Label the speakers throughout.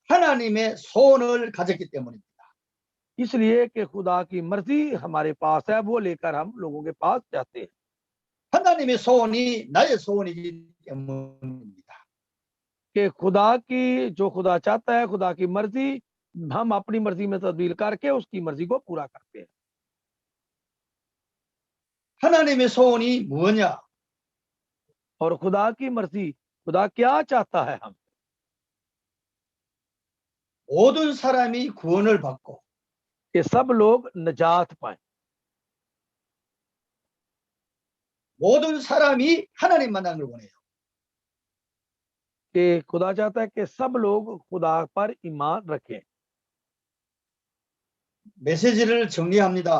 Speaker 1: 하나님의 소원을 가졌기 때문입니다.
Speaker 2: इसलिए कि खुदा की मर्जी हमारे पास है, वो लेकर हम लोगों के पास जाते हैं।
Speaker 1: 하나님의 소원이 나의 소원이기 때문입니다.
Speaker 2: कि खुदा की जो खुदा चाहता है, खुदा की मर्जी हम अपनी मर्जी में तब्दील करके उसकी मर्जी को पूरा करते हैं।
Speaker 1: 하나님의 소원이 뭐냐?
Speaker 2: और खुदा की मर्जी, खुदा क्या चाहता है हम?
Speaker 1: 모든 사람이 구원을 받고
Speaker 2: कि सब लोग निजात पाएं,
Speaker 1: 모든 사람이 하나님 만나는 걸 원해요.
Speaker 2: कि खुदा चाहता है कि सब लोग खुदा पर ईमान रखें।
Speaker 1: 메시지를 정리합니다.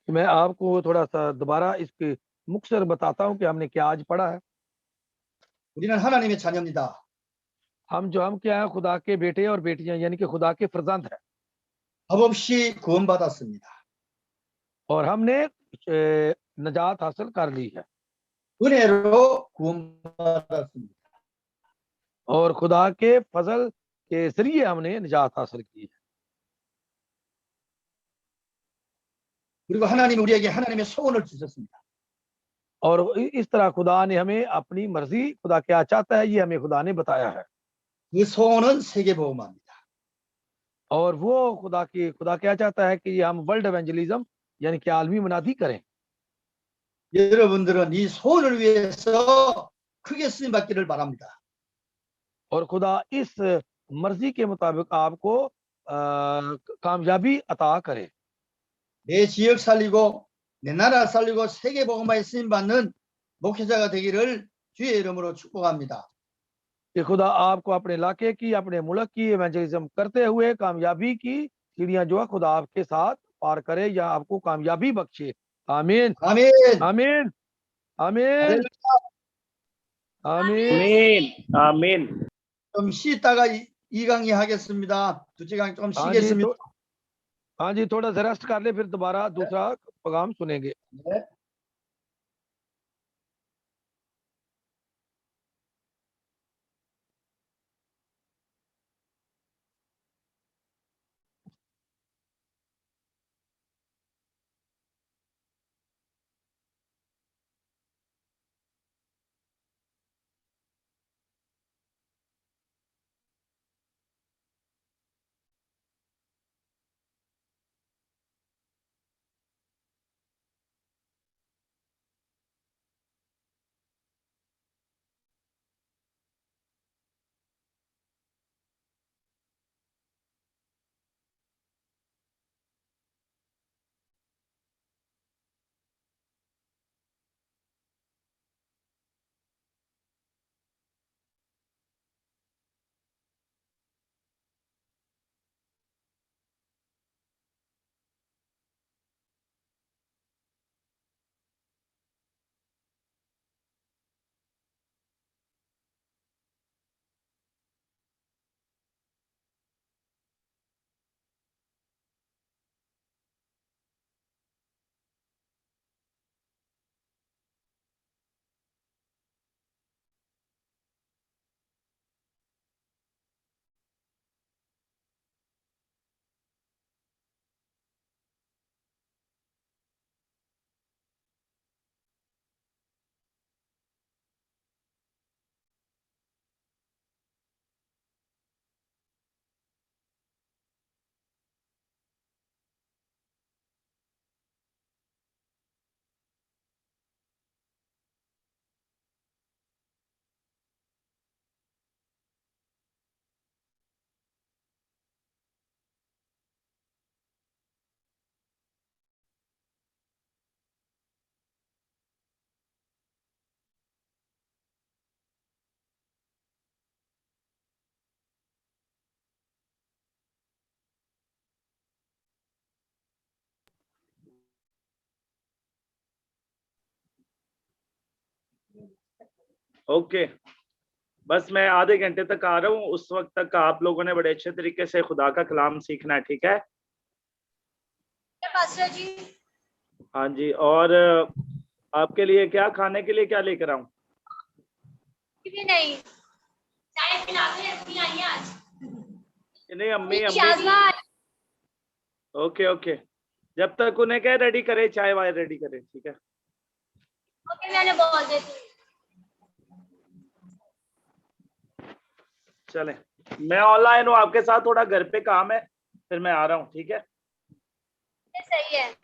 Speaker 2: मैं आपको थोड़ा सा दोबारा इसके मुख्तसर बताता हूं कि हमने क्या आज पढ़ा है।
Speaker 1: 우리는 하나님의 자녀입니다.
Speaker 2: हम क्या है? खुदा के बेटे और बेटियां, यानी कि खुदा के फर्जंद है।
Speaker 1: 법 없이 구원받았습니다.
Speaker 2: और हमने निजात हासिल कर ली है
Speaker 1: 은혜로 구원받았습니다.
Speaker 2: और खुदा के फजल के जरिए हमने निजात हासिल की है।
Speaker 1: 그리고 하나님 우리에게 하나님의 소원을 주셨습니다.
Speaker 2: और इस तरह खुदा ने हमें अपनी मर्जी, खुदा क्या चाहता है, ये हमें खुदा ने बताया है।
Speaker 1: 그 소원은 세계복음화입니다.
Speaker 2: और वो खुदा क्या चाहता है कि हम वर्ल्ड एवेंजलिज्म यानी कि आलमी मनादी करें।
Speaker 1: 여러분들은 이 소원을 위해서 크게 쓰임 받기를 바랍니다.
Speaker 2: और खुदा इस मर्जी के मुताबिक आपको कामयाबी अता करे।
Speaker 1: 내 지역 살리고 내 나라 살리고 세계복음화에 쓰임 받는 목회자가 되기를 주의 이름으로 축복합니다.
Speaker 2: कि खुदा आपको अपने इलाके की, अपने मुल्क की एवेंजलिज्म करते हुए कामयाबी की सीढ़ियां जो है खुदा आपके साथ पार करे या आपको कामयाबी बख्शे। आमीन
Speaker 1: 아멘.
Speaker 2: आमीन आमीन आमीन।
Speaker 3: आमीन आमीन।
Speaker 1: 좀 쉬다가 이 강의 하겠습니다. 둘째 강의 좀
Speaker 2: हाँ जी,
Speaker 1: 쉬겠습니다.
Speaker 2: हाँ जी, थोड़ा सा रेस्ट कर ले, फिर दोबारा दूसरा पैगाम सुनेंगे।
Speaker 1: 네.
Speaker 3: ओके, बस मैं आधे घंटे तक आ रहा हूँ, उस वक्त तक आप लोगों ने बड़े अच्छे तरीके से खुदा का कलाम सीखना है, ठीक है
Speaker 4: पास्टर जी?
Speaker 3: हाँ जी। और आपके लिए क्या खाने के लिए क्या लेकर आऊं?
Speaker 4: नहीं, चाय
Speaker 3: नहीं अम्मी अम्मी
Speaker 4: शाज़मा
Speaker 3: ओके ओके, जब तक उन्हें क्या रेडी करे, चाय वाय रेडी करे, ठीक है।
Speaker 4: ओके मैंने बोल देती हूँ।
Speaker 3: चले, मैं ऑनलाइन हूँ आपके साथ, थोड़ा घर पे काम है, फिर मैं आ रहा हूँ, ठीक है।
Speaker 4: सही है।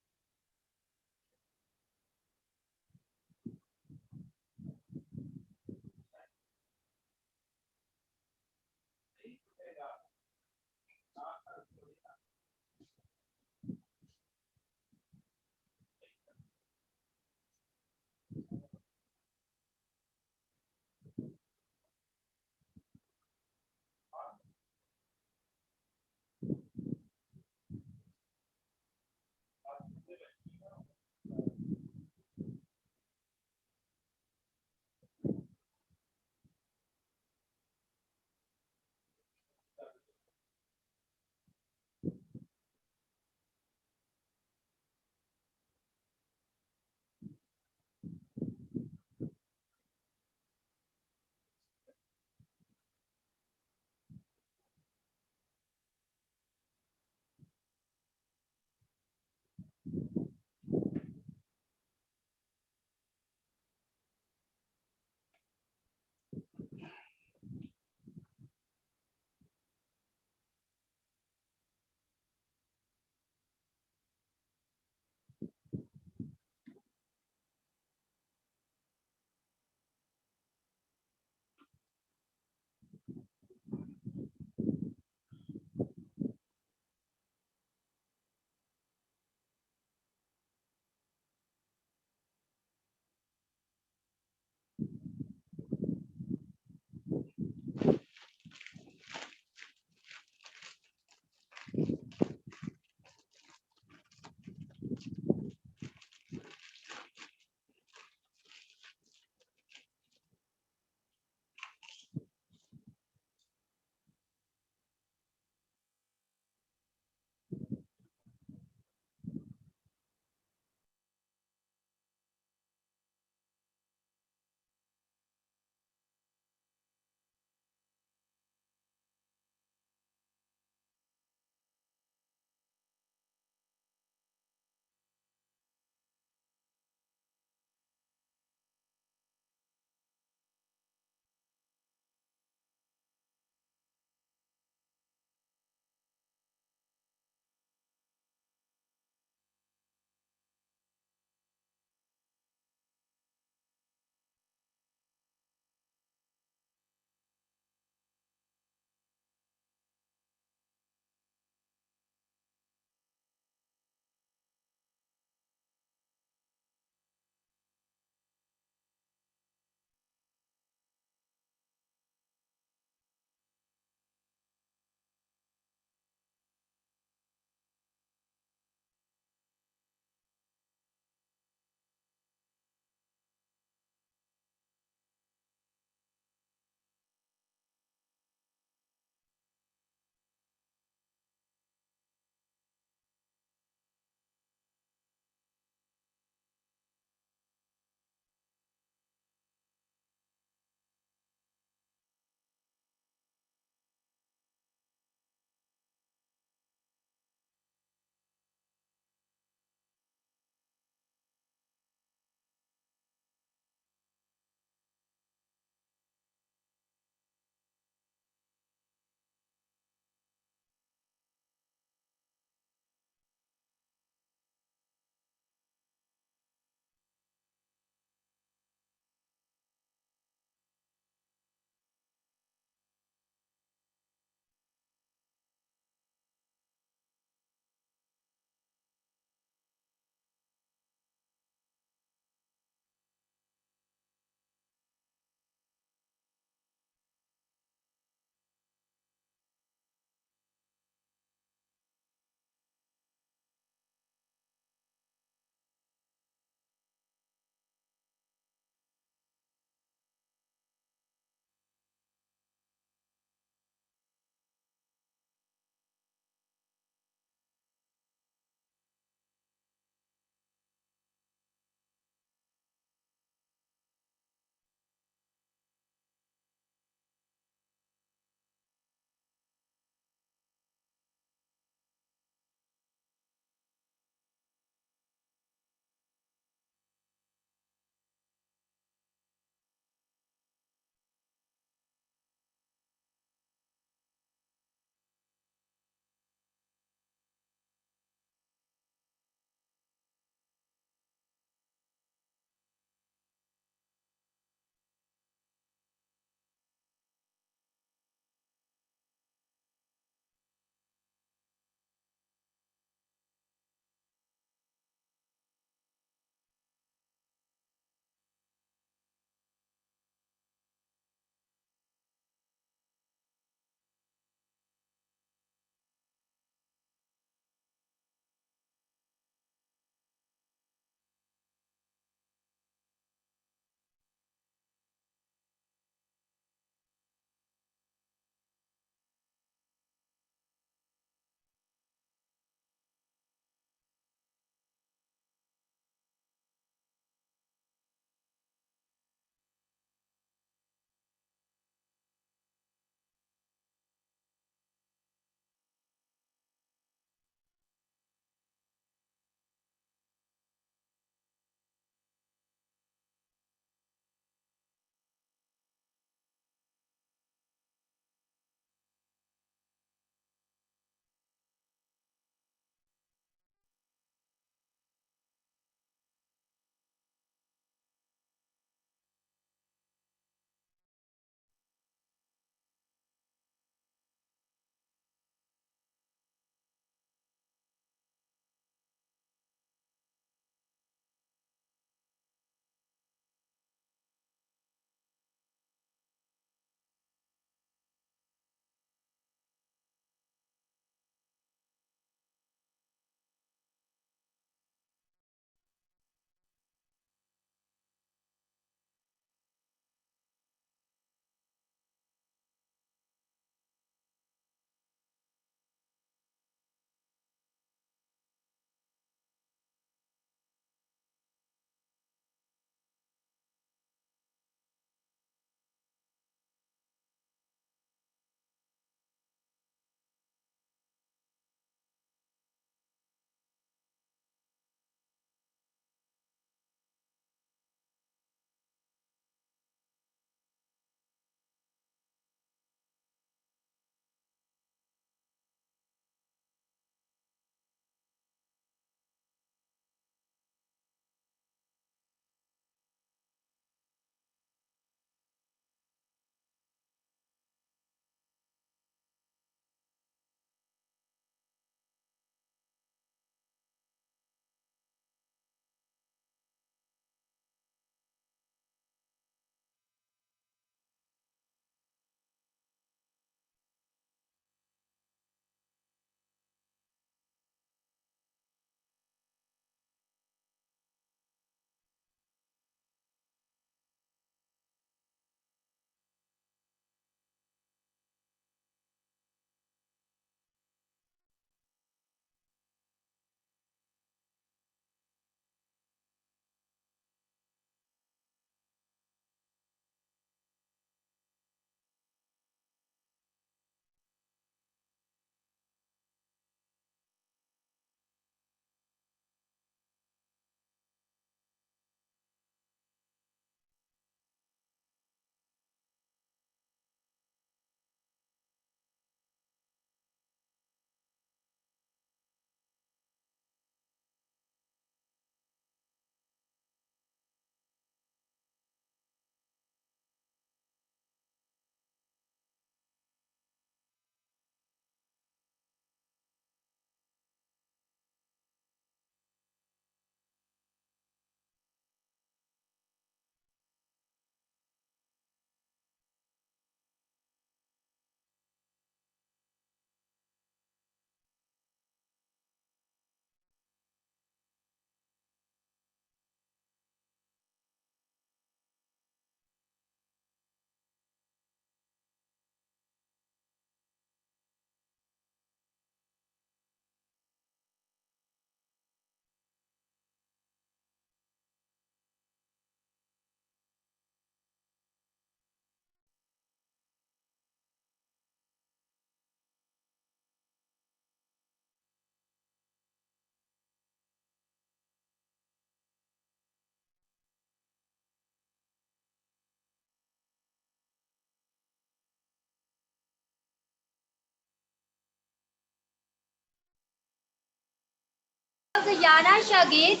Speaker 4: 11 शागिर्द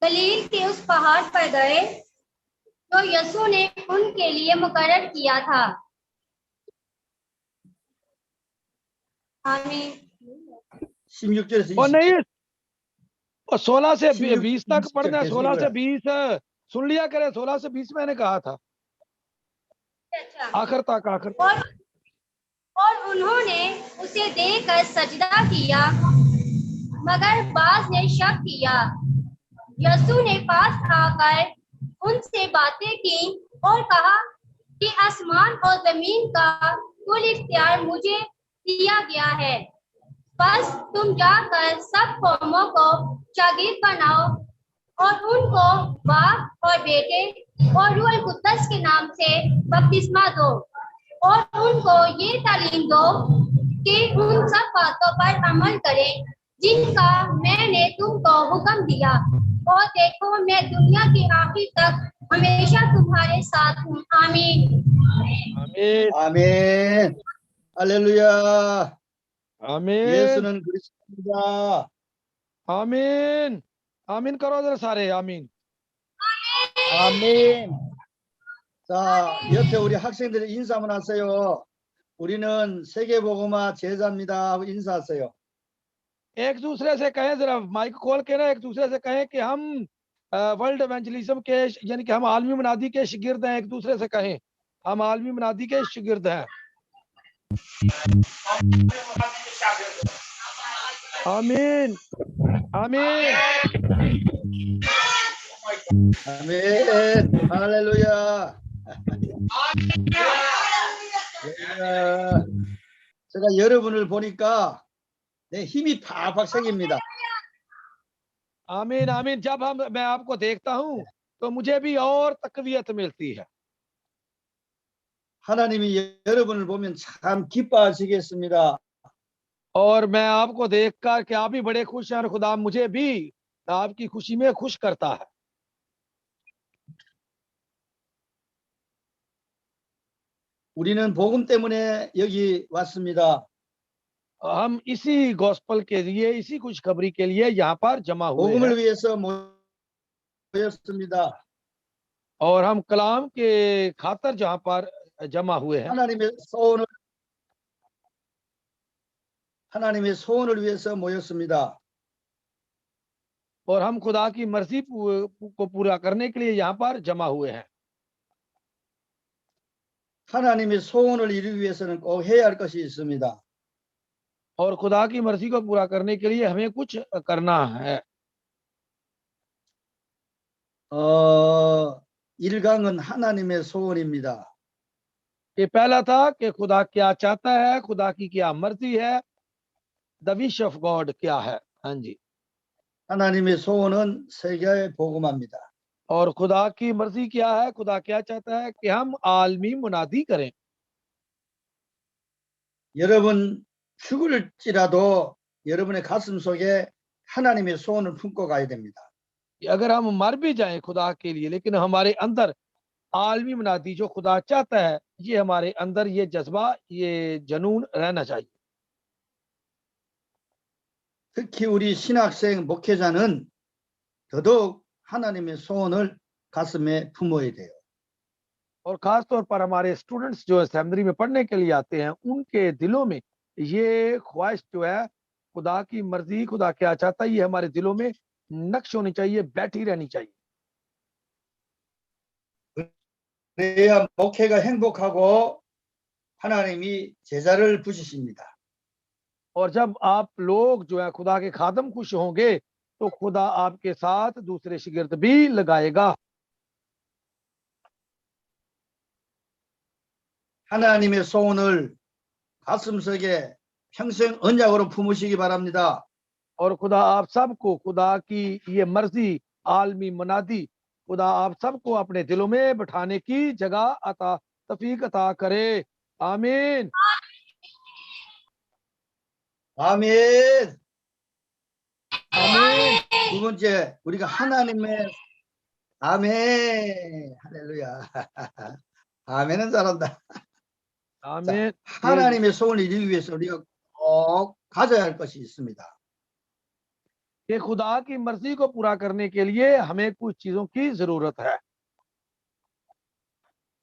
Speaker 4: गलील के उस पहाड़ पर गए जो यीशु ने उनके लिए मुकर्रर किया था। आमीन।
Speaker 1: 16절에서
Speaker 2: और
Speaker 1: 27절.
Speaker 2: नहीं, और 16 से
Speaker 1: 16
Speaker 2: 20 तक पढ़ना है। 16 से
Speaker 1: 20
Speaker 2: 20 सुन लिया करे। 16 से 20 मैंने कहा था,
Speaker 4: अच्छा।
Speaker 2: आखिर तक, आखिर तक।
Speaker 4: और उन्होंने उसे देखकर सजदा किया, मगर बाज ने शक किया। यीशु ने पास आकर उनसे बातें की और कहा कि आसमान और जमीन का कुल इख्तियार मुझे दिया गया है। बस तुम जाकर सब कौमों को शागिर्द बनाओ और उनको बाप और बेटे और रूह अल कुद्दस के नाम से बपतिस्मा दो और उनको ये तालीम दो कि उन सब बातों पर अमल करें जिनका मैंने तुमको हुक्म दिया। और देखो, मैं दुनिया के आखिर तक हमेशा तुम्हारे साथ हूँ। आमीन।
Speaker 2: आमीन,
Speaker 1: 아멘. 할렐루야.
Speaker 2: आमीन,
Speaker 1: 예수는 그리스도입니다.
Speaker 2: आमीन, आमीन करो जरा सारे, आमीन।
Speaker 1: 아멘. 자, 옆에 우리 학생들 인사 한번 하세요. 우리는 세계복음화 제자입니다 하고 인사하세요.
Speaker 2: एक दूसरे से कहें, जरा माइक खोल के ना एक दूसरे से कहें कि हम वर्ल्ड इवेंजलिज्म के, यानी कि हम आलमी मनादी के शागिर्द हैं। एक दूसरे से कहें, हम आलमी मनादी के शागिर्द हैं। आमीन, आमीन,
Speaker 1: 아멘. 할렐루야. 할렐루야. 제가 여러분을 보니까 내 힘이 팍팍 생깁니다.
Speaker 2: आमीन, आमीन। जब मैं आपको देखता हूँ तो मुझे भी और तकवीयत मिलती है।
Speaker 1: 하나님이 여러분을 보면 참 기뻐하시겠습니다.
Speaker 2: और मैं आपको देखकर कि आप भी बड़े खुश हैं, और खुदा मुझे भी आपकी खुशी में खुश करता है।
Speaker 1: 우리는 복음 때문에 여기 왔습니다.
Speaker 2: हम इसी गॉस्पल के लिए, इसी खुशखबरी के लिए यहाँ पर जमा हुए हैं,
Speaker 1: 복음을 위해서 모였습니다.
Speaker 2: और हम कलाम के खातर जहाँ पर जमा हुए हैं,
Speaker 1: 하나님의 소원을 위해서 모였습니다.
Speaker 2: और हम खुदा की मर्जी को पूरा करने के लिए यहाँ पर जमा हुए हैं।
Speaker 1: 하나님의 소원을 이루기 위해서는 꼭 해야 할 것이 있습니다.
Speaker 2: और खुदा की मर्जी को पूरा करने के लिए हमें कुछ करना है।
Speaker 1: 1강은 하나님의 소원입니다.
Speaker 2: ये पहला था कि खुदा क्या चाहता है, खुदा की क्या मर्जी है, द विश ऑफ गॉड क्या है। हाँ जी।
Speaker 1: 하나님의 소원은 세계 복음화입니다.
Speaker 2: और खुदा की मर्जी क्या है, खुदा क्या चाहता है कि हम आलमी मुनादी करें।
Speaker 1: 여러분 죽을지라도 여러분의 가슴 속에 하나님의 소원을 품고 가야 됩니다.
Speaker 2: अगर हम मर भी जाएं खुदा के लिए, लेकिन हमारे अंदर आलमी मुनादी जो खुदा चाहता है, ये हमारे अंदर ये जज्बा, ये जनून रहना चाहिए।
Speaker 1: 특히 우리 신학생 목회자는 더더욱 하나님의 소원을 가슴에 품어야 돼요.
Speaker 2: और खास तौर पर हमारे स्टूडेंट्स जो असेंबली में पढ़ने के लिए आते हैं, उनके दिलों में ये ख्वाहिश जो है, खुदा की मर्जी, खुदा क्या चाहता है, ये हमारे दिलों में नक्श होनी चाहिए, बैठी रहनी चाहिए।
Speaker 1: 그래야 목회가 행복하고 하나님이 제자를 부시십니다.
Speaker 2: और जब आप लोग जो है खुदा के खादम खुश होंगे, तो खुदा आपके साथ दूसरे शागिर्द भी लगाएगा।
Speaker 1: 하나님의 소원을 가슴속에 평생 언약으로 품으시기 바랍니다.
Speaker 2: और खुदा आप सबको खुदा की ये मर्जी, आलमी मुनादी, खुदा आप सबको अपने दिलों में बिठाने की जगह अता, तौफीक अता करे। आमीन,
Speaker 1: 아멘.
Speaker 2: आमीन,
Speaker 1: 두 번째, 우리가 하나님의 아멘. 할렐루야. 아멘은 잘한다.
Speaker 2: आमीन।
Speaker 1: 하나님의 소원을 이루기 위해서 우리가 꼭 가져야 할 것이 있습니다.
Speaker 2: कि खुदा की मर्जी को पूरा करने के लिए हमें कुछ चीजों की जरूरत है।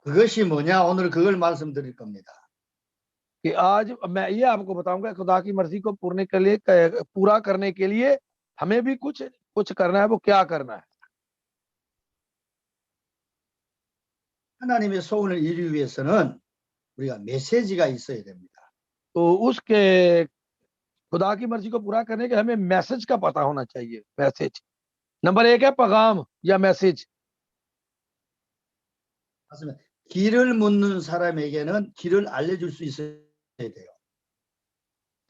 Speaker 1: 그것이 뭐냐? 오늘 그걸 말씀드릴 겁니다.
Speaker 2: कि आज मैं ये आपको बताऊंगा खुदा की मर्जी को पूरा करने के लिए हमें भी कुछ कुछ करना है। वो क्या करना है?
Speaker 1: 하나님의 소원을 이루기 위해서는 우리가 메시지가 있어야 됩니다.
Speaker 2: तो उसके खुदा की मर्जी को पूरा करने के हमें मैसेज का पता होना चाहिए। मैसेज नंबर 1 है पैगाम या मैसेज।
Speaker 1: 맞습니다. 길을 묻는 사람에게는 길을 알려줄 수 있어야 돼요.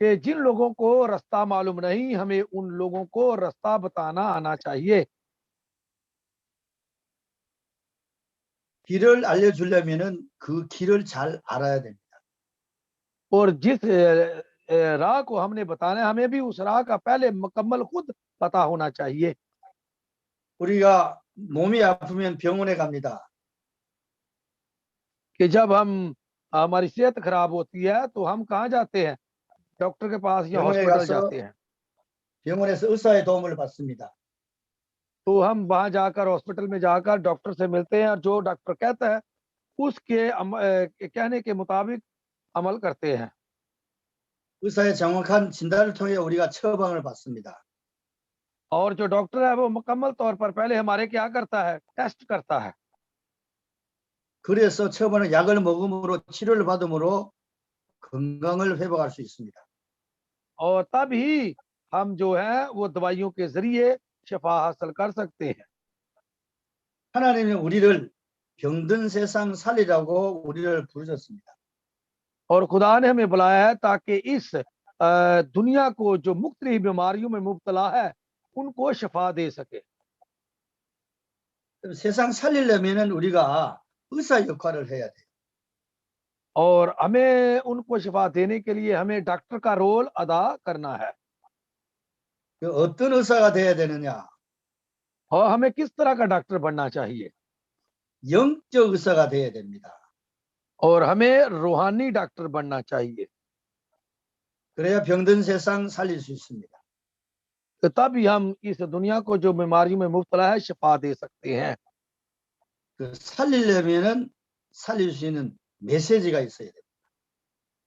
Speaker 2: कि जिन लोगों को रास्ता मालूम नहीं हमें उन लोगों को रास्ता बताना आना चाहिए।
Speaker 1: 길을 알려주려면은 그 길을 잘 알아야 됩니다.
Speaker 2: और जिस राह को हमने बताना है हमें भी उस राह का पहले मुकम्मल खुद पता होना चाहिए।
Speaker 1: 우리가 몸이 아프면 병원에 갑니다.
Speaker 2: कि जब हमारी सेहत खराब होती है तो हम कहाँ जाते हैं? डॉक्टर के पास या
Speaker 1: 병원에
Speaker 2: हॉस्पिटल
Speaker 1: 가서
Speaker 2: जाते हैं।
Speaker 1: 병원에서 의사의 도움을 받습니다.
Speaker 2: तो हम वहां जाकर हॉस्पिटल में जाकर डॉक्टर से मिलते हैं और जो डॉक्टर कहता है उसके कहने के मुताबिक अमल करते हैं।
Speaker 1: 의사의 정확한 진단을 통해 우리가 처방을 받습니다.
Speaker 2: और जो डॉक्टर है वो मुकम्मल तौर पर पहले हमारे क्या करता है? टेस्ट करता है।
Speaker 1: 그래서 처방을 약을 먹음으로 치료를 받음으로 건강을 회복할 수 있습니다.
Speaker 2: और तब ही हम जो है वो दवाइयों के जरिए शिफा हासिल कर सकते हैं।
Speaker 1: 하나님은 우리를 병든 세상 살리라고 우리를 부르셨습니다.
Speaker 2: और खुदा ने हमें बुलाया है ताकि इस दुनिया को जो मुख्तलिफ बीमारियों में मुब्तला है उनको शिफा दे सके।
Speaker 1: 세상 살리려면은 우리가 의사 역할을 해야 돼요.
Speaker 2: और हमें उनको शिफा देने के लिए हमें डॉक्टर का रोल अदा करना है।
Speaker 1: 그 어떤 의사가 돼야 되느냐?
Speaker 2: और हमें किस तरह का डॉक्टर बनना चाहिए?
Speaker 1: 영적 의사가 돼야 됩니다.
Speaker 2: और हमें रूहानी डॉक्टर बनना चाहिए।
Speaker 1: 그래야 병든 세상 살릴 수 있습니다.
Speaker 2: तो तभी हम इस दुनिया को जो बीमारियों में मुब्तला है शिफा दे सकते हैं।
Speaker 1: 그 살리려면은 살릴 수 있는 메시지가 있어야 돼요.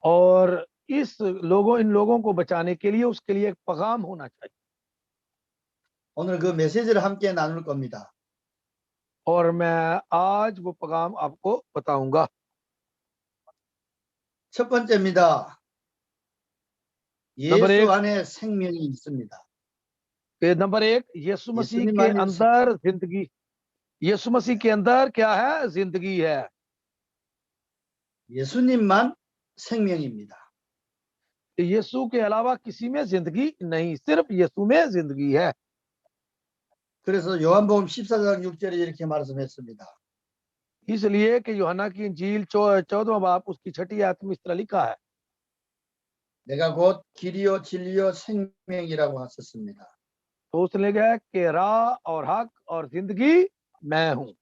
Speaker 2: और इन लोगों को बचाने के लिए उसके लिए एक पैगाम होना चाहिए।
Speaker 1: 오늘 그 메시지를 함께 나눌 겁니다.
Speaker 2: और मैं आज वो पैगाम आपको बताऊंगा।
Speaker 1: 첫 번째입니다.
Speaker 2: नंबर
Speaker 1: 예수
Speaker 2: एक
Speaker 1: 안에 생명이 있습니다.
Speaker 2: नंबर 1 यीशु मसीह के
Speaker 1: 예수님만이
Speaker 2: अंदर जिंदगी, यीशु मसीह के अंदर क्या है? जिंदगी है।
Speaker 1: 예수님만 생명입니다.
Speaker 2: यीशु के अलावा किसी में जिंदगी नहीं, सिर्फ यीशु में जिंदगी है।
Speaker 1: 그래서 요한복음 14장 6절에 이렇게 말씀했습니다.
Speaker 2: इसलिए कि यूहन्ना की इंजील 14वां बाब उसकी 6ठी आयत में इस तरह लिखा है,
Speaker 1: 내가 곧 길이요 진리요 생명이라고 하셨습니다.
Speaker 2: तो उसने लिखा है कि राह और हक और जिंदगी मैं हूं।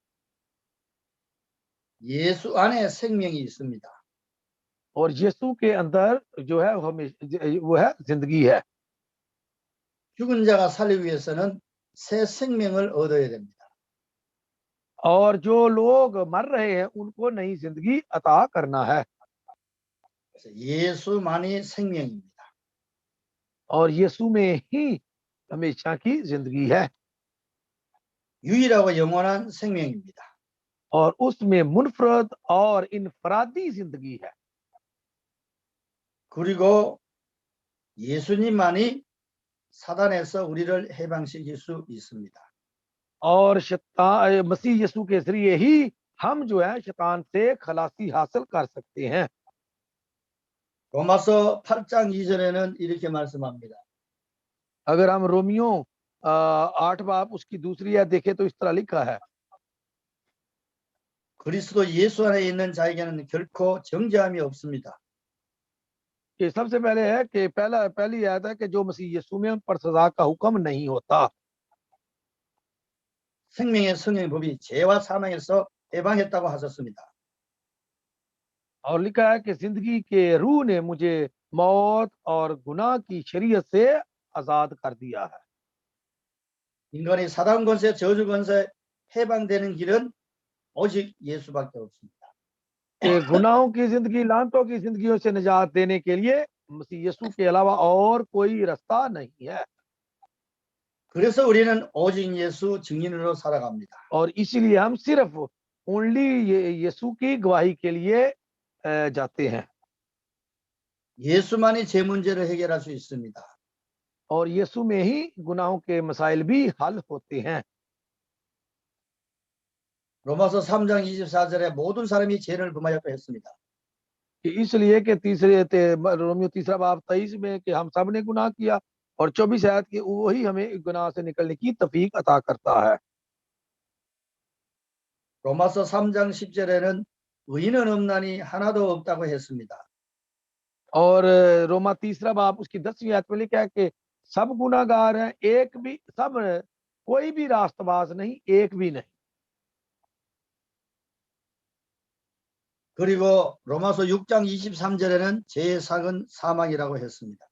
Speaker 1: 예수 안에 생명이 있습니다.
Speaker 2: और यीशु के अंदर जो है वो है जिंदगी है।
Speaker 1: 죽은 자가 살리기 위해서는 새 생명을 얻어야 됩니다.
Speaker 2: और जो लोग मर रहे हैं उनको नई जिंदगी अता करना है।
Speaker 1: 그래서 예수만이 생명입니다.
Speaker 2: और यीशु में ही हमेशा की जिंदगी है।
Speaker 1: 유일하고 영원한 생명입니다.
Speaker 2: और उसमें मुनफरद और इनफरादी जिंदगी है।
Speaker 1: 그리고 예수님만이 사단에서 우리를 해방시킬 수 있습니다.
Speaker 2: और शैतान मसीह यीशु के जरिए ही हम जो है शैतान से खलासी हासिल कर सकते हैं।
Speaker 1: 로마서 8장 2절에는 이렇게 말씀합니다.
Speaker 2: अगर हम रोमियो 8 बाब उसकी दूसरी आयत देखें तो इस तरह लिखा है,
Speaker 1: 그리스도 예수 안에 있는 자에게는 결코 정죄함이 없습니다.
Speaker 2: कि सबसे पहले है कि पहली आयत है कि जो मसीह यीशु में उन पर सजा का हुक्म नहीं होता।
Speaker 1: 생명의 성령의 법이 죄와 사망에서 해방했다고 하셨습니다.
Speaker 2: और लिखा है कि जिंदगी के रूह ने मुझे मौत और गुनाह की शरीयत से आजाद कर दिया है।
Speaker 1: 인간이 사단 권세, 저주 권세 해방되는 길은 오직 예수밖에 없습니다.
Speaker 2: कि गुनाहों की जिंदगी, लानतों की जिंदगियों से निजात देने के लिए मसीह यीशु के अलावा और कोई रास्ता नहीं है।
Speaker 1: 그래서 우리는 오직 예수 증인으로 살아갑니다.
Speaker 2: और इसीलिए हम सिर्फ ओनली यीशु की गवाही के लिए जाते हैं
Speaker 1: 예수만이 제 문제를 해결할 수 있습니다.
Speaker 2: और यीशु में ही गुनाहों के मसाइल भी हल होते हैं।
Speaker 1: 로마서 3장 24절에 모든 사람이 죄를 범하였다 했습니다.
Speaker 2: कि इसलिए कि रोमियो तीसरा बाब 23 में कि हम सब ने गुनाह किया और 24 आयत की वही हमें गुनाह से निकलने की तौफीक अता करता है।
Speaker 1: 로마서 3장 10절에는 의인은 없나니 하나도 없다고 했습니다.
Speaker 2: और रोमा तीसरा बाब उसकी 10वीं आयत में लिखा है कि सब गुनाहगार हैं, एक भी सब कोई भी रास्तबाज नहीं, एक भी नहीं।
Speaker 1: 그리고 로마서 6장 23절에는 죄의 삭은 사망이라고 했습니다.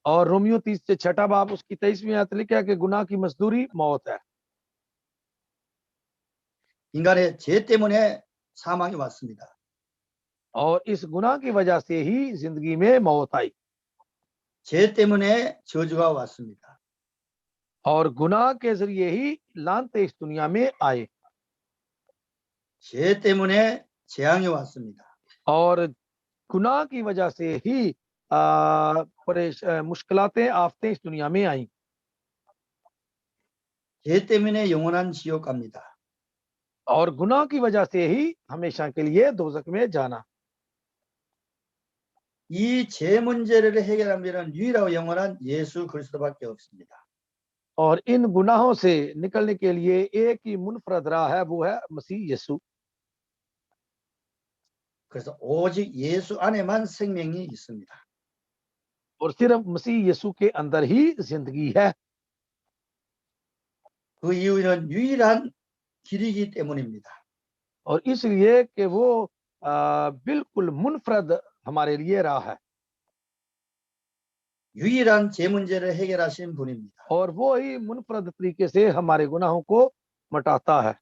Speaker 2: और रोमियो 30 से छठा बाब उसकी 23वीं आयत लिखा है कि गुनाह की मजदूरी मौत है।
Speaker 1: 인간의 죄 때문에 사망이 왔습니다.
Speaker 2: और इस गुनाह की वजह से ही जिंदगी में मौत आई
Speaker 1: 죄 때문에 저주가 왔습니다.
Speaker 2: और गुनाह के जरिए ही लानते इस दुनिया में आए
Speaker 1: 죄 때문에 재앙이 왔습니다.
Speaker 2: और गुनाह की वजह से ही मुश्किलातें आफतें इस दुनिया में आई
Speaker 1: 죄 때문에 영원한 지옥 갑니다.
Speaker 2: और गुनाह की वजह से ही हमेशा के लिए दोजख में जाना।
Speaker 1: 이 죄 문제를 해결하면 유일하고 영원한 예수 그리스도밖에 없습니다.
Speaker 2: और इन गुनाहों से निकलने के लिए एक ही मुनफरद राह है, वो है मसीह यीशु।
Speaker 1: 그래서 오직 예수 안에만 생명이 있습니다.
Speaker 2: और सिर्फ मसीह यीशु के अंदर ही जिंदगी है।
Speaker 1: 그 이유는 유일한 길이기 때문입니다.
Speaker 2: और इसलिए कि वो बिल्कुल मुनफरद हमारे लिए राह है
Speaker 1: 유일한 죄 문제를 해결하신 분입니다.
Speaker 2: और वो ही मुनफरद तरीके से हमारे गुनाहों को मिटाता है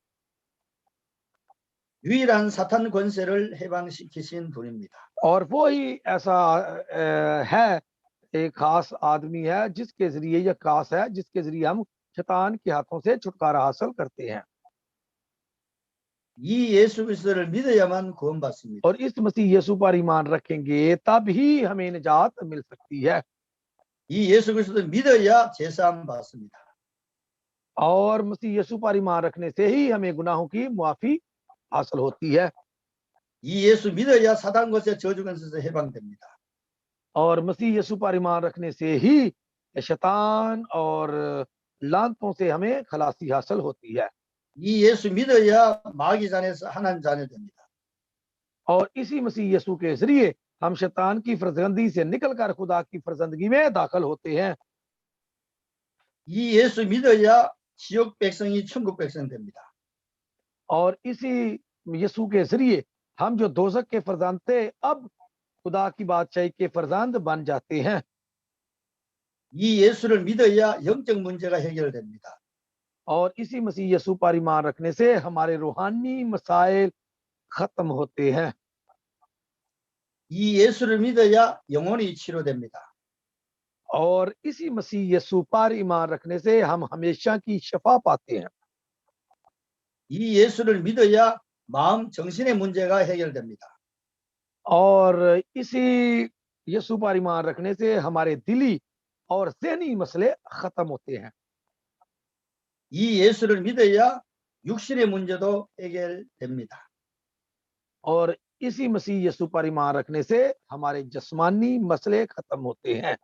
Speaker 1: 유일한 사탄 권세를 해방시키신 분입니다.
Speaker 2: और वो ही ऐसा है, एक खास आदमी है जिसके जरिए, यह खास है जिसके जरिए हम शैतान के हाथों से छुटकारा हासिल करते हैं
Speaker 1: 이 예수 그리스도를 믿어야만 구원받습니다.
Speaker 2: और इस मसीह यीशु पर ईमान रखेंगे तब ही हमें निजात मिल सकती है
Speaker 1: 이 예수 그리스도를 믿어야 제사함 받습니다.
Speaker 2: और मसीह यीशु पर ईमान रखने से ही हमें गुनाहों की मुआफी हासिल होती है
Speaker 1: 이 예수 믿어야 사단 권세 저주 권세에서 해방됩니다.
Speaker 2: और मसीह यीशु पर ईमान रखने से ही शैतान और लानतों से हमें खलासी हासिल होती है
Speaker 1: 이 예수 믿어야 마귀 잔에서 하나님 자녀 됩니다.
Speaker 2: और इसी मसीह यीशु के जरिए हम शैतान की फरजंदी से निकलकर खुदा की फरजंदगी में दाखिल होते हैं
Speaker 1: 이 예수 믿어야 지옥 백성이 천국 백성 됩니다.
Speaker 2: और इसी यीशु के जरिए हम जो दोजख के फरजंद थे अब खुदा की बादशाही के फरजंद बन जाते हैं
Speaker 1: 이 예수를 믿어야 영적 문제가 해결됩니다.
Speaker 2: और इसी मसीह यीशु पर ईमान रखने से हमारे रूहानी मसाइल खत्म होते हैं
Speaker 1: 이 예수를 믿어야 영혼이 치료됩니다.
Speaker 2: और इसी मसीह यीशु पर ईमान रखने से हम हमेशा की शफा पाते हैं
Speaker 1: 이 예수를 믿어야 마음 정신의 문제가 해결됩니다.
Speaker 2: और इसी यीशु पर ईमान रखने से हमारे दिली और ज़हनी मसले खत्म होते हैं
Speaker 1: 이 예수를 믿어야 육신의 문제도 해결됩니다.
Speaker 2: और इसी मसीह यीशु पर ईमान रखने से हमारे जिस्मानी मसले खत्म होते हैं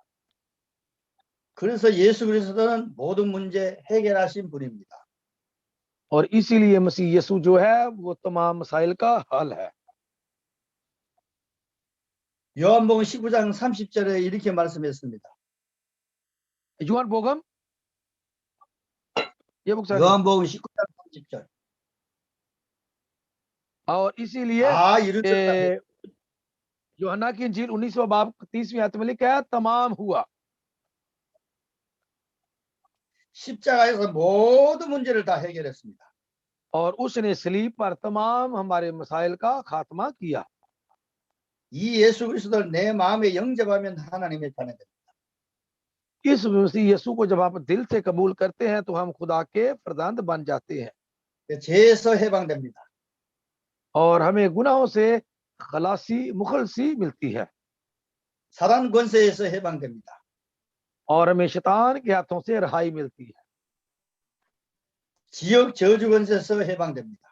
Speaker 1: 그래서 예수 그리스도는 모든 문제 해결하신 분입니다.
Speaker 2: और इसीलिए मसीह यीशु जो है वो तमाम मसाइल का हल है
Speaker 1: 요한복음 19장 30절에 이렇게 말씀했습니다.
Speaker 2: यूहन्ना बोगम ये बुक
Speaker 1: 요한복음 19장 30절.
Speaker 2: और इसीलिए
Speaker 1: 다 이루셨다.
Speaker 2: यूहन्ना की इंजील 19वां बाब 30वीं आयत में लिखा है तमाम हुआ
Speaker 1: 십자가에서 모든 문제를 다 해결했습니다.
Speaker 2: और उसने सलीब पर तमाम हमारे मसाइल का खात्मा किया।
Speaker 1: 이 예수 그리스도를 내 마음에 영접하면 하나님의 자녀 됩니다.
Speaker 2: इस मसीह यीशु को जब आप दिल से कबूल करते हैं तो हम खुदा के फर्जंद बन जाते हैं
Speaker 1: 죄에서 해방됩니다.
Speaker 2: और हमें गुनाहों से खलासी मुखलसी मिलती है
Speaker 1: 사단 권세에서 해방됩니다.
Speaker 2: और हमें शैतान के हाथों से रहाई मिलती है
Speaker 1: 지역 저주 권세에서 해방됩니다.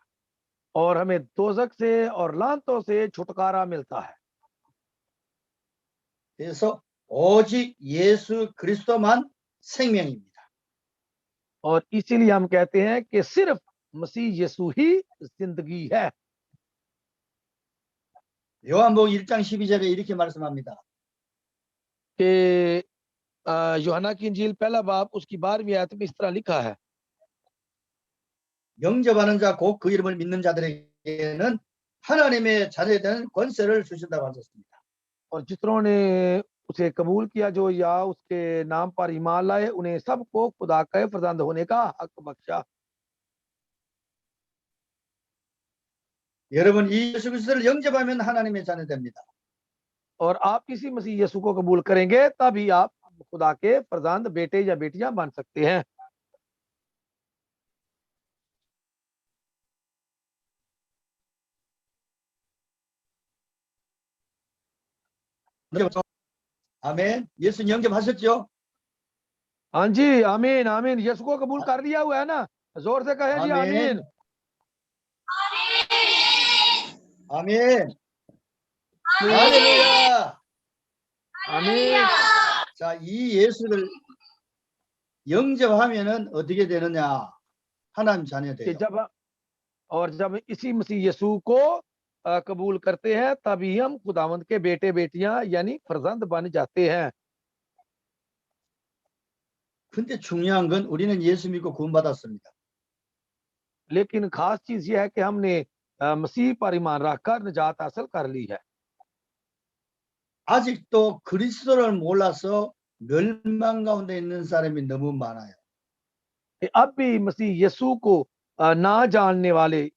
Speaker 2: और हमें दोजक से और लानतों से छुटकारा मिलता है।
Speaker 1: 그래서 오직 예수 그리스도만 생명입니다.
Speaker 2: और इसीलिए हम कहते हैं कि सिर्फ मसीह यीशु ही जिंदगी है।
Speaker 1: 요한복음 1장 12절에 이렇게 말씀합니다.
Speaker 2: कि यूहन्ना की इंजील पहला बाब उसकी 12वीं आयत में इस तरह लिखा है,
Speaker 1: 영접하는 자 곧 그 이름을 믿는 자들에게는 하나님의 자녀된 권세를 주신다고 하셨습니다.
Speaker 2: और जितनों ने उसे कबूल किया जो या उसके नाम पर ईमान लाए उन्हें सबको खुदा के फर्जंद होने का हक बख्शा।
Speaker 1: 여러분 이 예수 그리스도를 영접하면 하나님의 자녀 됩니다.
Speaker 2: और आप इसी मसीह यीशु को कबूल करेंगे तभी आप खुदा के फर्जंद बेटे या बेटियां बन सकते हैं।
Speaker 1: 아멘. 예수 영접하셨죠?
Speaker 2: हाँ जी, आमीन आमीन। यीशु को कबूल कर लिया हुआ है ना? जोर से कहे जी आमीन।
Speaker 1: 아멘. 할렐루야.
Speaker 2: आमीन।
Speaker 1: 자, 이 예수를 영접하면은 어떻게 되느냐? 하나님 자녀
Speaker 2: कि
Speaker 1: 돼요.
Speaker 2: जब इसी मसीह यीशु को कबूल करते हैं तभी हम खुदावंद के बेटे बेटियां यानी फर्जंद बन जाते हैं।
Speaker 1: 근데 중요한 건 우리는 예수 믿고 구원받았습니다.
Speaker 2: लेकिन खास चीज यह है कि हमने मसीह पर ईमान रखकर निजात हासिल कर ली है।
Speaker 1: 아직도 그리스도를 몰라서 멸망 가운데 있는 사람이 너무 많아요.
Speaker 2: कि अब भी मसीह यीशु को ना जानने वाले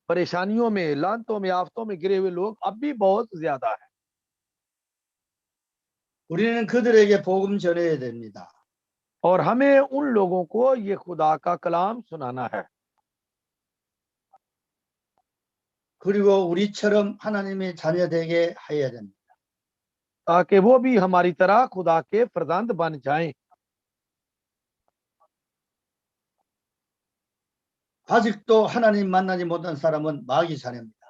Speaker 2: परेशानियों में, लानतों में, आफतों में गिरे हुए लोग अब भी बहुत ज्यादा है।
Speaker 1: 우리는 그들에게 복음 전해야 됩니다.
Speaker 2: और हमें उन लोगों को ये खुदा का कलाम सुनाना है
Speaker 1: 그리고 우리처럼 하나님의 자녀 되게 해야 됩니다.
Speaker 2: ताकि वो भी हमारी तरह खुदा के फर्जंद बन जाएं।
Speaker 1: 아직도 하나님 만나지 못한 사람은 마귀 자녀입니다.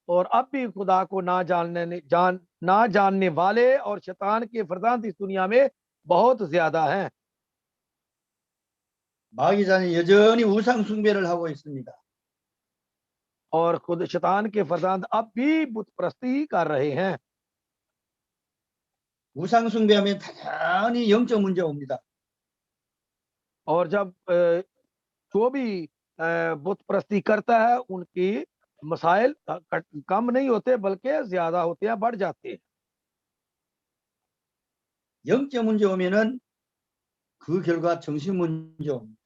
Speaker 2: और अब भी खुदा को ना जानने वाले और शैतान के फर्जंद इस दुनिया में बहुत ज्यादा हैं।
Speaker 1: 마귀 자녀 여전히 우상 숭배를 하고 있습니다.
Speaker 2: और खुद शैतान के फर्जंद अब भी बुत परस्ती कर रहे हैं।
Speaker 1: 우상 숭배하면 당연히 영적 문제 옵니다.
Speaker 2: और जब जो भी बुत परस्ती करता है उनकी मसाइल कम नहीं होते बल्कि ज्यादा होते हैं, बढ़ जाते हैं।
Speaker 1: 영적 문제 오면은 그 결과 정신 문제 옵니다.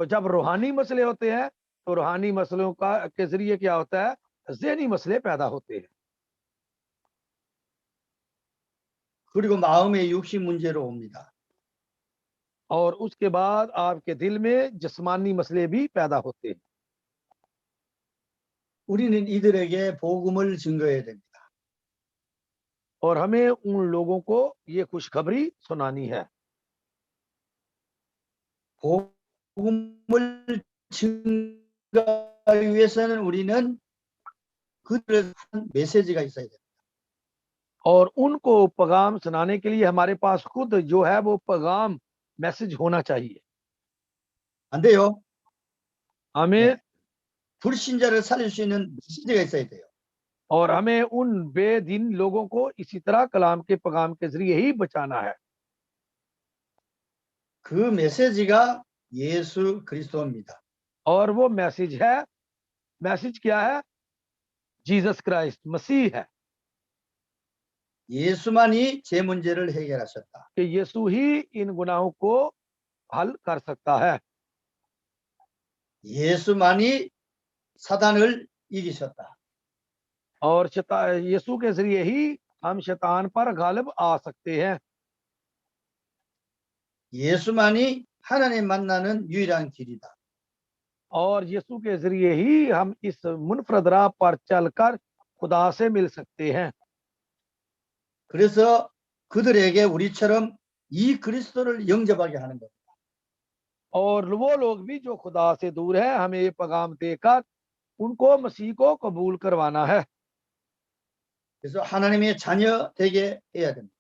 Speaker 2: तो जब रूहानी मसले होते हैं तो रूहानी मसलों के जरिए क्या होता है, ज़हनी मसले पैदा होते हैं।
Speaker 1: 그리고 마음의 육신 문제로 옵니다.
Speaker 2: और उसके बाद आपके दिल में जिस्मानी मसले भी पैदा होते हैं।
Speaker 1: 우리는 이들에게 복음을 증거해야 됩니다.
Speaker 2: और हमें उन लोगों को ये खुशखबरी सुनानी है।
Speaker 1: 복음을 증거하기 위해서는 우리는 그들을 한 메시지가 있어야 됩니다.
Speaker 2: और उनको पैगाम सुनाने के लिए हमारे पास खुद जो है वो पैगाम मैसेज होना चाहिए।
Speaker 1: 안 돼요?
Speaker 2: हमें
Speaker 1: 불신자를 살릴 수 있는 메시지가 있어야 돼요.
Speaker 2: और हमें उन बेदीन लोगों को इसी तरह कलाम के पैगाम के जरिए ही बचाना है।
Speaker 1: 그 메시지가 예수 그리스도입니다.
Speaker 2: और वो मैसेज है, मैसेज क्या है? जीसस क्राइस्ट, मसीह है।
Speaker 1: 예수만이 제 문제를 해결하셨다.
Speaker 2: कि यीशु ही इन गुनाहों को हल कर सकता है।
Speaker 1: 예수만이 사단을 이기셨다.
Speaker 2: और यीशु के जरिए ही हम शैतान पर गालिब आ सकते हैं।
Speaker 1: 예수만이 하나님 만나는 유일한 길이다.
Speaker 2: और यीशु के जरिए ही हम इस मुनफरद राह पर चलकर खुदा से मिल सकते हैं।
Speaker 1: 그래서 그들에게 우리처럼 이 그리스도를 영접하게 하는 것.
Speaker 2: और वो लोग भी जो खुदा से दूर है, हमें ये पैगाम देकर उनको मसीह को कबूल करवाना है।
Speaker 1: 그래서 하나님의 자녀 되게 해야 됩니다.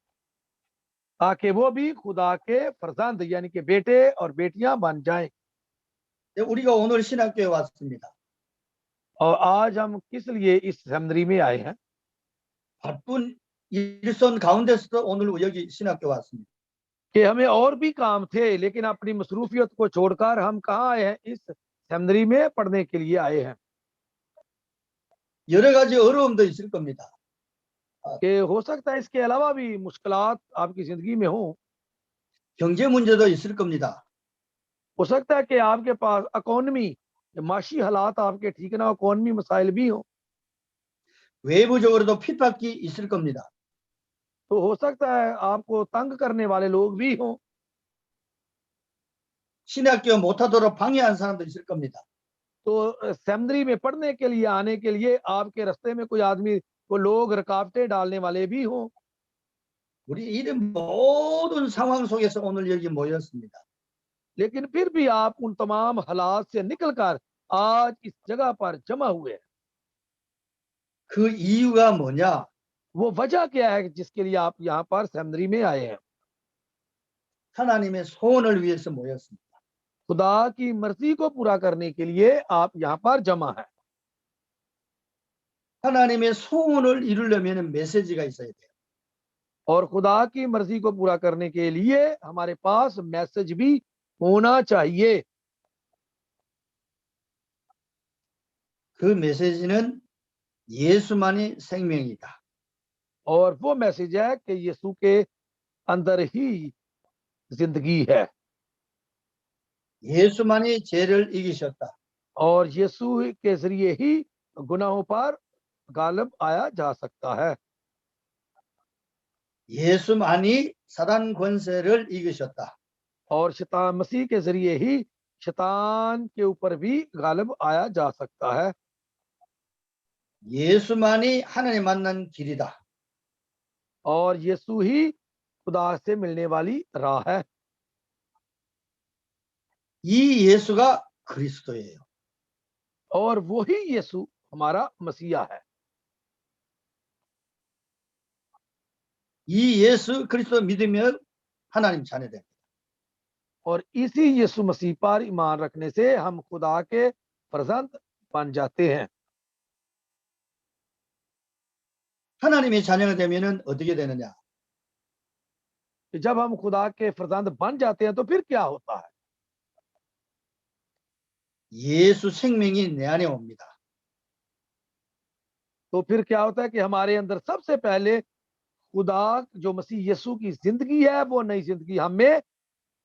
Speaker 2: ताकि वो भी खुदा के फर्जंद यानी कि बेटे और बेटियां बन जाएं।
Speaker 1: 우리가 오늘 신학교에 왔습니다.
Speaker 2: और आज हम किस लिए इस सेमिनरी में आए हैं?
Speaker 1: 바쁜 일선 가운데서도 오늘 여기 신학교 왔습니다.
Speaker 2: कि हमें और भी काम थे, लेकिन अपनी मसरूफियत को छोड़कर हम कहाँ आए हैं? इस सेमिनरी में पढ़ने के लिए आए हैं।
Speaker 1: 여러 가지 어려움도 있을 겁니다.
Speaker 2: कि हो सकता है इसके अलावा भी मुश्किलात आपकी जिंदगी में हो।
Speaker 1: 경제 문제도 있을 겁니다.
Speaker 2: हो सकता है कि आपके पास इकोनॉमी माशी हालात आपके ठीक ना हो, इकोनॉमी मसाइल भी हो।
Speaker 1: 외부적으로도 핍박이 있을 겁니다.
Speaker 2: तो हो सकता है आपको तंग करने वाले लोग भी हों।
Speaker 1: 신학교 못하도록 방해한 사람도 있을 겁니다.
Speaker 2: तो सेमिनरी में पढ़ने के लिए आने के लिए आपके रास्ते में कोई आदमी, को लोग रुकावटें डालने वाले भी हों।
Speaker 1: 우리 이런 모든 상황 속에서 오늘 여기 모였습니다.
Speaker 2: लेकिन फिर भी आप उन तमाम हालात से निकलकर आज इस जगह पर जमा हुए हैं।
Speaker 1: 그 이유가 뭐냐?
Speaker 2: वो वजह क्या है जिसके लिए आप यहाँ पर सेमिनरी में आए हैं?
Speaker 1: 하나님의 소원을 위해서 모였습니다.
Speaker 2: खुदा की मर्जी को पूरा करने के लिए आप यहाँ पर जमा हैं।
Speaker 1: 하나님의 소원을 이루려면 메시지가 있어야 돼요.
Speaker 2: और खुदा की मर्जी को पूरा करने के लिए हमारे पास मैसेज भी होना चाहिए।
Speaker 1: 그 메시지는 예수만이 생명이다.
Speaker 2: और वो मैसेज है कि यीशु के अंदर ही जिंदगी है।
Speaker 1: 예수만이 죄를 이기셨다.
Speaker 2: और यीशु के जरिए ही गुनाहों पर गालिब आया जा सकता है।
Speaker 1: 예수만이 사단 권세를 이기셨다.
Speaker 2: और शैतान मसीह के जरिए ही शैतान के ऊपर भी गालिब आया जा सकता है।
Speaker 1: 예수만이 하나님 만난 길이다.
Speaker 2: और यीशु ही खुदा से मिलने वाली राह है।
Speaker 1: 이 예수가 그리스도예요.
Speaker 2: और वही यीशु हमारा मसीहा है।
Speaker 1: 이 예수 그리스도 믿으면 하나님 자녀됩니다.
Speaker 2: और इसी यीशु मसीह पर ईमान रखने से हम खुदा के फर्जंद बन जाते हैं।
Speaker 1: 하나님의 자녀가 되면은 어떻게 되느냐?
Speaker 2: जब हम खुदा के फर्जंद बन जाते हैं तो फिर क्या होता है?
Speaker 1: 예수 생명이 내 안에 옵니다.
Speaker 2: तो फिर क्या होता है कि हमारे अंदर सबसे पहले खुदा जो मसीह यीशु की जिंदगी है, वो नई जिंदगी हमें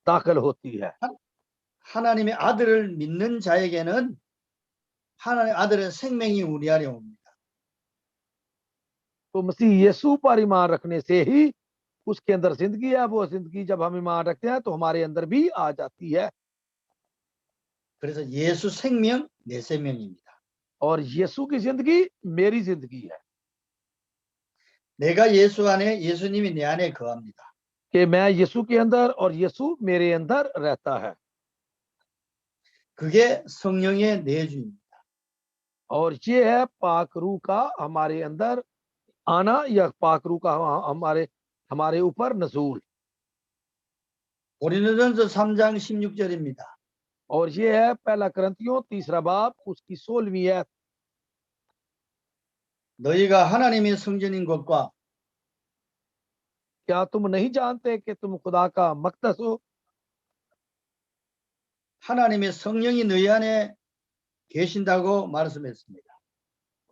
Speaker 2: दाखिल होती है।
Speaker 1: 하나님의 아들을 믿는 자에게는 하나님의 아들의 생명이 우리 안에 옵니다.
Speaker 2: तो मसीह यीशु पर ईमान रखने से ही उसके अंदर जिंदगी है। वो जिंदगी जब हम ईमान रखते हैं तो हमारे अंदर भी आ जाती है।
Speaker 1: 그래서 예수 생명 내 생명입니다.
Speaker 2: और यीशु की जिंदगी मेरी जिंदगी है।
Speaker 1: 내가 예수 안에 예수님이 내 안에 거합니다.
Speaker 2: कि मैं यीशु के अंदर और यीशु मेरे अंदर रहता है।
Speaker 1: 그게 성령의 내주입니다.
Speaker 2: और ये है पाक रूह का हमारे अंदर आना, या पाक रूह का हमारे ऊपर नजूल।
Speaker 1: 고린도전서 3장 16절입니다.
Speaker 2: और ये है पहला करंथियों 3 बाब उसकी 16वीं आयत।
Speaker 1: 너희가 하나님의 성전인 것과
Speaker 2: क्या तुम नहीं जानते कि तुम खुदा का मकदस हो?
Speaker 1: 하나님의 성령이 너희 안에 계신다고 말씀했습니다.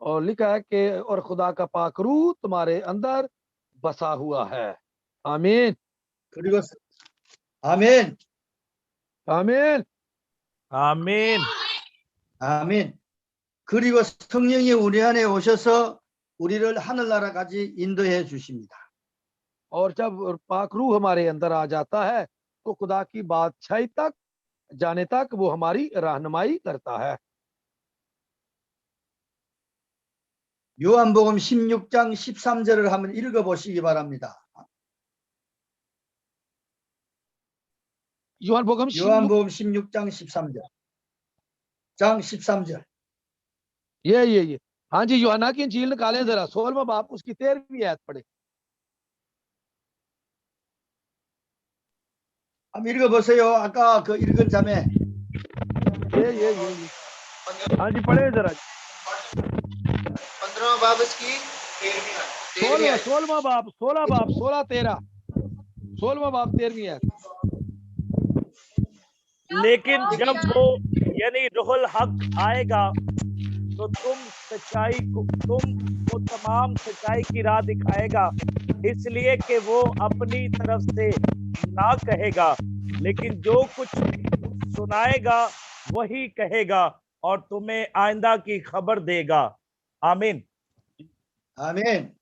Speaker 2: और लिखा है कि और खुदा का पाक रूह तुम्हारे अंदर बसा हुआ है। आमीन
Speaker 1: 그리고 아멘.
Speaker 2: आमीन।
Speaker 3: आमीन।
Speaker 1: 아멘. 그리고 성령이 우리 안에 오셔서 우리를 하늘나라까지 인도해 주십니다.
Speaker 2: और जब पाक रूह हमारे अंदर आ जाता है तो खुदा की बादशाही तक जाने तक वो हमारी रहनुमाई करता है।
Speaker 1: 요한복음 16장 13절을 한번 읽어보시기 바랍니다.
Speaker 2: 요한복음 16
Speaker 1: 요한복음 16장 13절. 장 13절.
Speaker 2: ये हाँ जी, यूहन्ना की इंजील निकालें जरा, 16वां बाप उसकी 13वीं आयत पढ़े।
Speaker 1: 한번 읽어보세요. 아까 그 읽은 자매.
Speaker 2: ये हाँ जी पढ़े जरा।
Speaker 5: 15वां बाब इसकी
Speaker 2: 16वां बाप 16 बाप 16 13 16वां बाप 13वीं आयत।
Speaker 3: लेकिन जब वो यानी रूहुल हक आएगा तो तुमको तमाम सच्चाई की राह दिखाएगा, इसलिए कि वो अपनी तरफ से ना कहेगा, लेकिन जो कुछ सुनाएगा वही कहेगा और तुम्हें आइंदा की खबर देगा। आमीन।
Speaker 1: 아멘.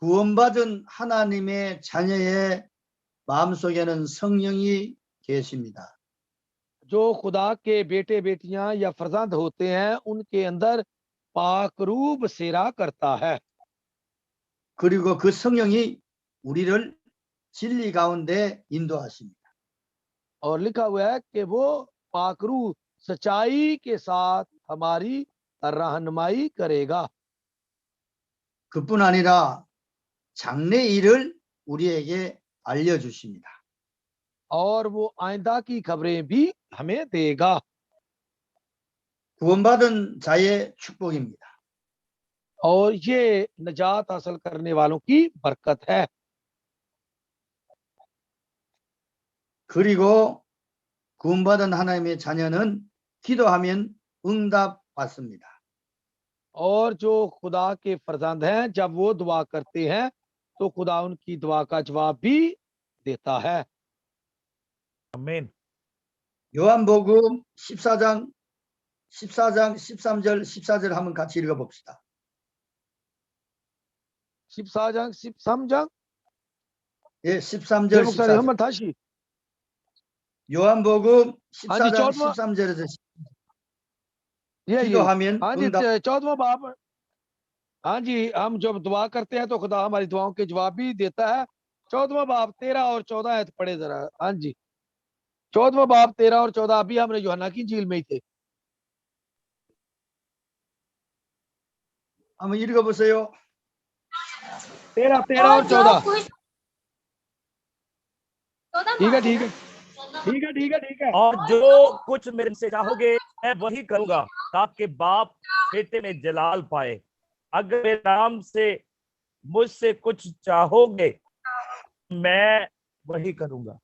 Speaker 1: 구원받은 하나님의 자녀의 마음속에는 성령이 계십니다.
Speaker 2: जो खुदा के बेटे बेटियां या फरजंद होते हैं उनके अंदर पाक रूह बसेरा करता है।
Speaker 1: 그리고 그 성령이 우리를 진리 가운데 인도하십니다.
Speaker 2: और लिखा हुआ है कि वो पाक रूह सच्चाई के साथ हमारी रहनुमाई करेगा।
Speaker 1: 그뿐 아니라 장래 일을 우리에게 알려주십니다.
Speaker 2: और वो आइंदा की खबरें भी हमें देगा।
Speaker 1: 구원받은 자의 축복입니다.
Speaker 2: और ये निजात हासिल करने वालों की बरकत है।
Speaker 1: 그리고 구원받은 하나님의 자녀는 기도하면 응답 받습니다.
Speaker 2: और जो खुदा के फरजंद हैं जब वो दुआ करते हैं तो खुदा उनकी दुआ का जवाब भी देता है।
Speaker 3: आमीन।
Speaker 1: 요한복음 14장 13절 14절 한번 같이 읽어봅시다.
Speaker 2: 14장 13장
Speaker 1: 예, 13절
Speaker 2: 제목 사리
Speaker 1: 14절.
Speaker 2: 한번 다시।
Speaker 1: 요한복음
Speaker 2: हाँ जी,
Speaker 1: 14장
Speaker 2: 14
Speaker 1: 13절에서
Speaker 2: ये
Speaker 1: 기도하면
Speaker 2: हाँ जी
Speaker 1: 응답.
Speaker 2: 14वां बाब। हाँ जी, हम जब दुआ करते हैं तो खुदा हमारी दुआओं के जवाब भी देता है। 14वां बाब 13 और 14 आयत पढ़े जरा। हाँ जी 14वां बाब 13 और 14 अभी हमने यूहन्ना की इंजील में ही थे।
Speaker 1: 한번 읽어보세요.
Speaker 2: 13 और 14 ठीक है ठीक है ठीक है ठीक है ठीक है।
Speaker 3: और जो कुछ मेरे से चाहोगे मैं वही करूंगा ताकि बाप बेटे में जलाल पाए। अगर मेरे नाम से मुझसे कुछ चाहोगे मैं वही करूंगा।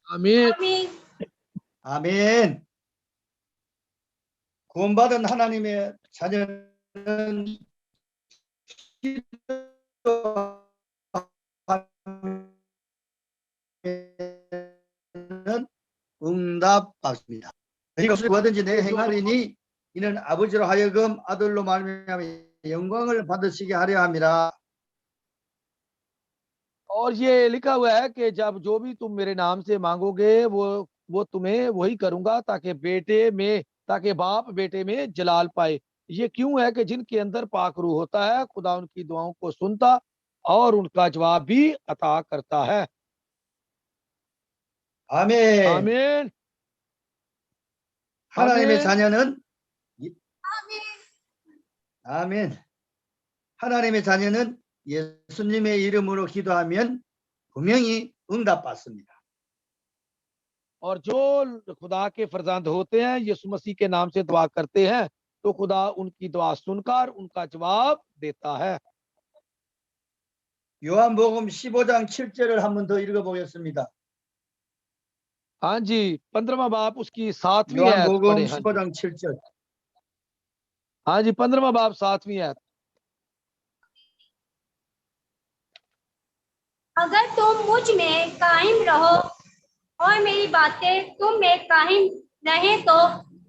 Speaker 2: आमीन
Speaker 1: 아멘. 구원받은 하나님의 자녀는 기도하면 응답 받습니다. 이것을 뭐든지 내 행하리니 이는 아버지로 하여금 아들로 말미암아 영광을 받으시게 하려 함이라.
Speaker 2: और ये लिखा हुआ है कि जब जो भी तुम मेरे नाम से मांगोगे वो तुम्हें वही करूंगा ताकि बाप बेटे में जलाल पाए। ये क्यों है कि जिनके अंदर पाक रूह होता है खुदा उनकी दुआओं को सुनता और उनका जवाब भी अता करता है।
Speaker 1: 아멘.
Speaker 2: आमीन
Speaker 1: 하나님의
Speaker 2: 아멘.
Speaker 1: 자녀는 아멘. 하나님의 자녀는 예수님의 이름으로 기도하면 분명히 응답받습니다.
Speaker 2: और जो खुदा के फरजंद होते हैं यीशु मसीह के नाम से दुआ करते हैं तो खुदा उनकी दुआ सुनकर उनका जवाब देता है।
Speaker 1: 요한복음 15장 7절을 한 번 더 읽어보겠습니다.
Speaker 2: हाँ जी 15वां बाप उसकी 7वीं आयत
Speaker 1: 요한복음
Speaker 2: पढ़े। हाँ जी
Speaker 1: 15장 7절.
Speaker 2: हाँ जी 15वां बाप 7वीं आयत।
Speaker 4: अगर तुम मुझ में कायम रहो और मेरी बातें तुम में कायम रहे तो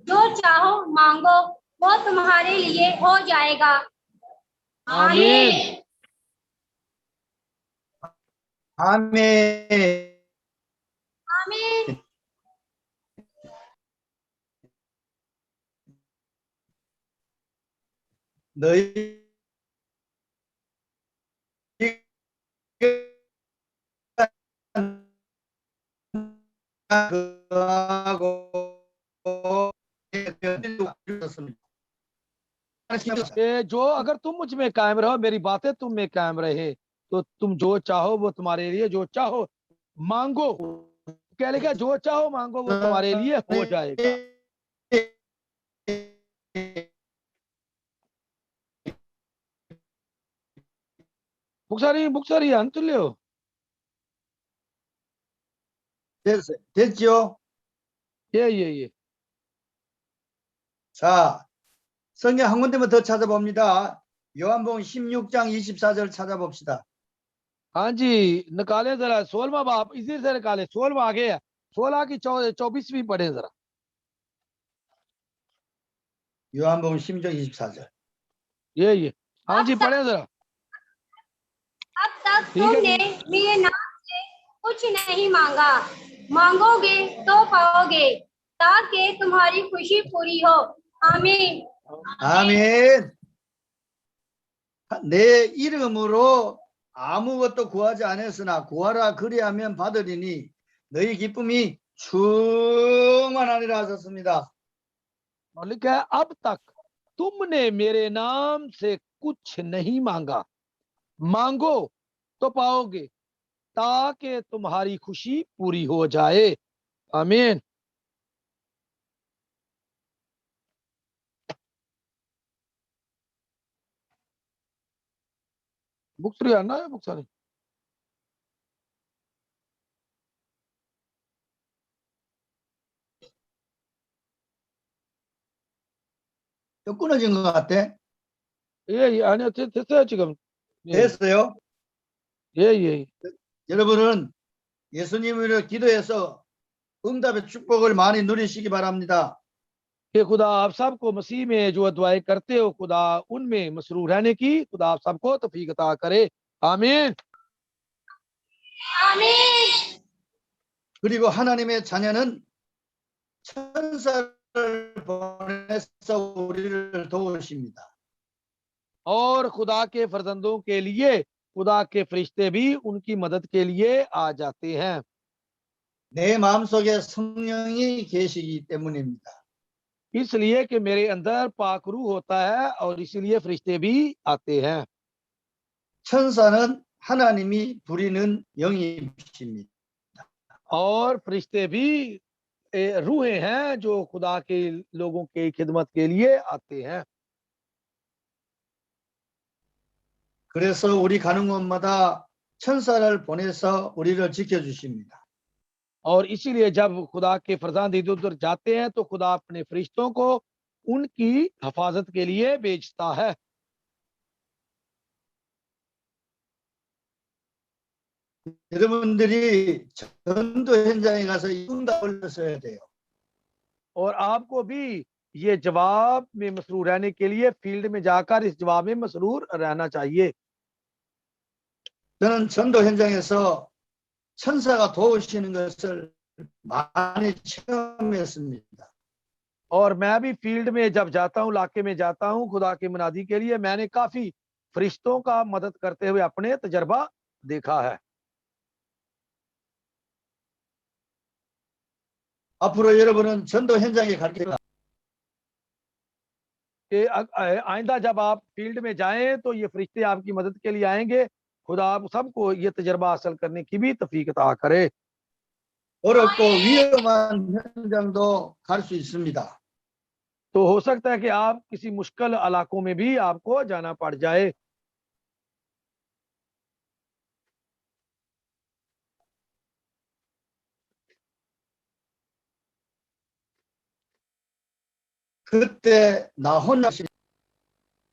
Speaker 4: जो चाहो मांगो वो तुम्हारे लिए हो जाएगा।
Speaker 2: आमीन।
Speaker 1: 아멘.
Speaker 4: आमीन।
Speaker 1: 너희
Speaker 2: कि जो अगर तुम मुझ में कायम रहो, मेरी बातें तुम में कायम रहे, तो तुम जो चाहो वो तुम्हारे लिए, जो चाहो मांगो, क्या लिखा, जो चाहो मांगो वो तुम्हारे लिए हो जाएगा। 목사님 안 들려요.
Speaker 1: 됐죠?
Speaker 2: 예.
Speaker 1: 자, 성경 한 군데만 더 찾아봅니다. 요한복음 16장 24절 찾아봅시다.
Speaker 2: हाँ जी, निकाले जरा 16वां बाब, इसी से निकाले, 16वां आगे है, 16 की 24वीं पढ़े जरा।
Speaker 1: 요한복음 16장 24절.
Speaker 2: ये हाँ जी, पढ़े जरा।
Speaker 4: अब तक
Speaker 2: ठीक है
Speaker 4: तुमने मेरे नाम से कुछ नहीं मांगा, मांगोगे तो पाओगे ताकि तुम्हारी खुशी पूरी हो। आमीन।
Speaker 1: 아멘. 내 이름으로 아무것도 구하지 않았으나 구하라 그리하면 받으리니 너희 기쁨이 충만하리라 하셨습니다.
Speaker 2: और लिखा है, अब तक तुमने मेरे नाम से कुछ नहीं मांगा, मांगो तो पाओगे ताकि तुम्हारी खुशी पूरी हो जाए। आमीन। बुक्सरी आना है, बुक्सरी
Speaker 1: 또 끊어진 것 같아.
Speaker 2: 예, 아니요, 됐어요 지금.
Speaker 1: 됐어요?
Speaker 2: 예.
Speaker 1: 여러분은 예수님으로 기도해서 응답의 축복을 많이 누리시기 바랍니다.
Speaker 2: कि खुदा आप सबको मसीह में जो दुआएं करते हो, खुदा उनमें मसरूर रहने की खुदा आप सबको तौफीक अता करे। आमीन।
Speaker 4: आमीन।
Speaker 1: 그리고 하나님의 자녀는 천사를 보내서 우리를 도우십니다.
Speaker 2: और खुदा के फर्जंदों के लिए खुदा के फरिश्ते भी उनकी मदद के लिए आ जाते हैं।
Speaker 1: 내 마음속에 성령이 계시기 때문입니다.
Speaker 2: इसलिए कि मेरे अंदर पाक रूह होता है और इसीलिए फरिश्ते भी आते हैं।
Speaker 1: 천사는 하나님이 부리는 영이십니다.
Speaker 2: और फरिश्ते भी रूहें हैं जो खुदा के लोगों की खिदमत के लिए आते हैं।
Speaker 1: 그래서 우리 가는 곳마다 천사를 보내서 우리를 지켜주십니다.
Speaker 2: और इसीलिए जब खुदा के फरजांद इधर उधर जाते हैं तो खुदा अपने फरिश्तों को उनकी हिफाजत के लिए भेजता है।
Speaker 1: 여러분들이 전도 현장에 가서 응답을 얻어야 돼요.
Speaker 2: और आपको भी ये जवाब में मसरूर रहने के लिए फील्ड में जाकर इस जवाब में मसरूर रहना चाहिए।
Speaker 1: 저는 전도 현장에서 천사가 도우시는 것을 많이 체험했습니다.
Speaker 2: और मैं भी फील्ड में जब जाता हूँ, इलाके में जाता हूँ खुदा की मुनादी के लिए, मैंने काफी फरिश्तों का मदद करते हुए अपने तजर्बा देखा है।
Speaker 1: 앞으로 여러분은 전도 현장에 갈 때
Speaker 2: कि आइंदा जब आप फील्ड में जाएं तो ये फरिश्ते आपकी मदद के लिए आएंगे। खुदा आप सबको ये तजर्बा हासिल करने की भी तौफीक अता करे।
Speaker 1: 어렵고 위험한 현장도 갈 수 있습니다.
Speaker 2: तो हो सकता है कि आप किसी मुश्किल इलाकों में भी आपको जाना पड़ जाए।
Speaker 1: 그때 나 혼자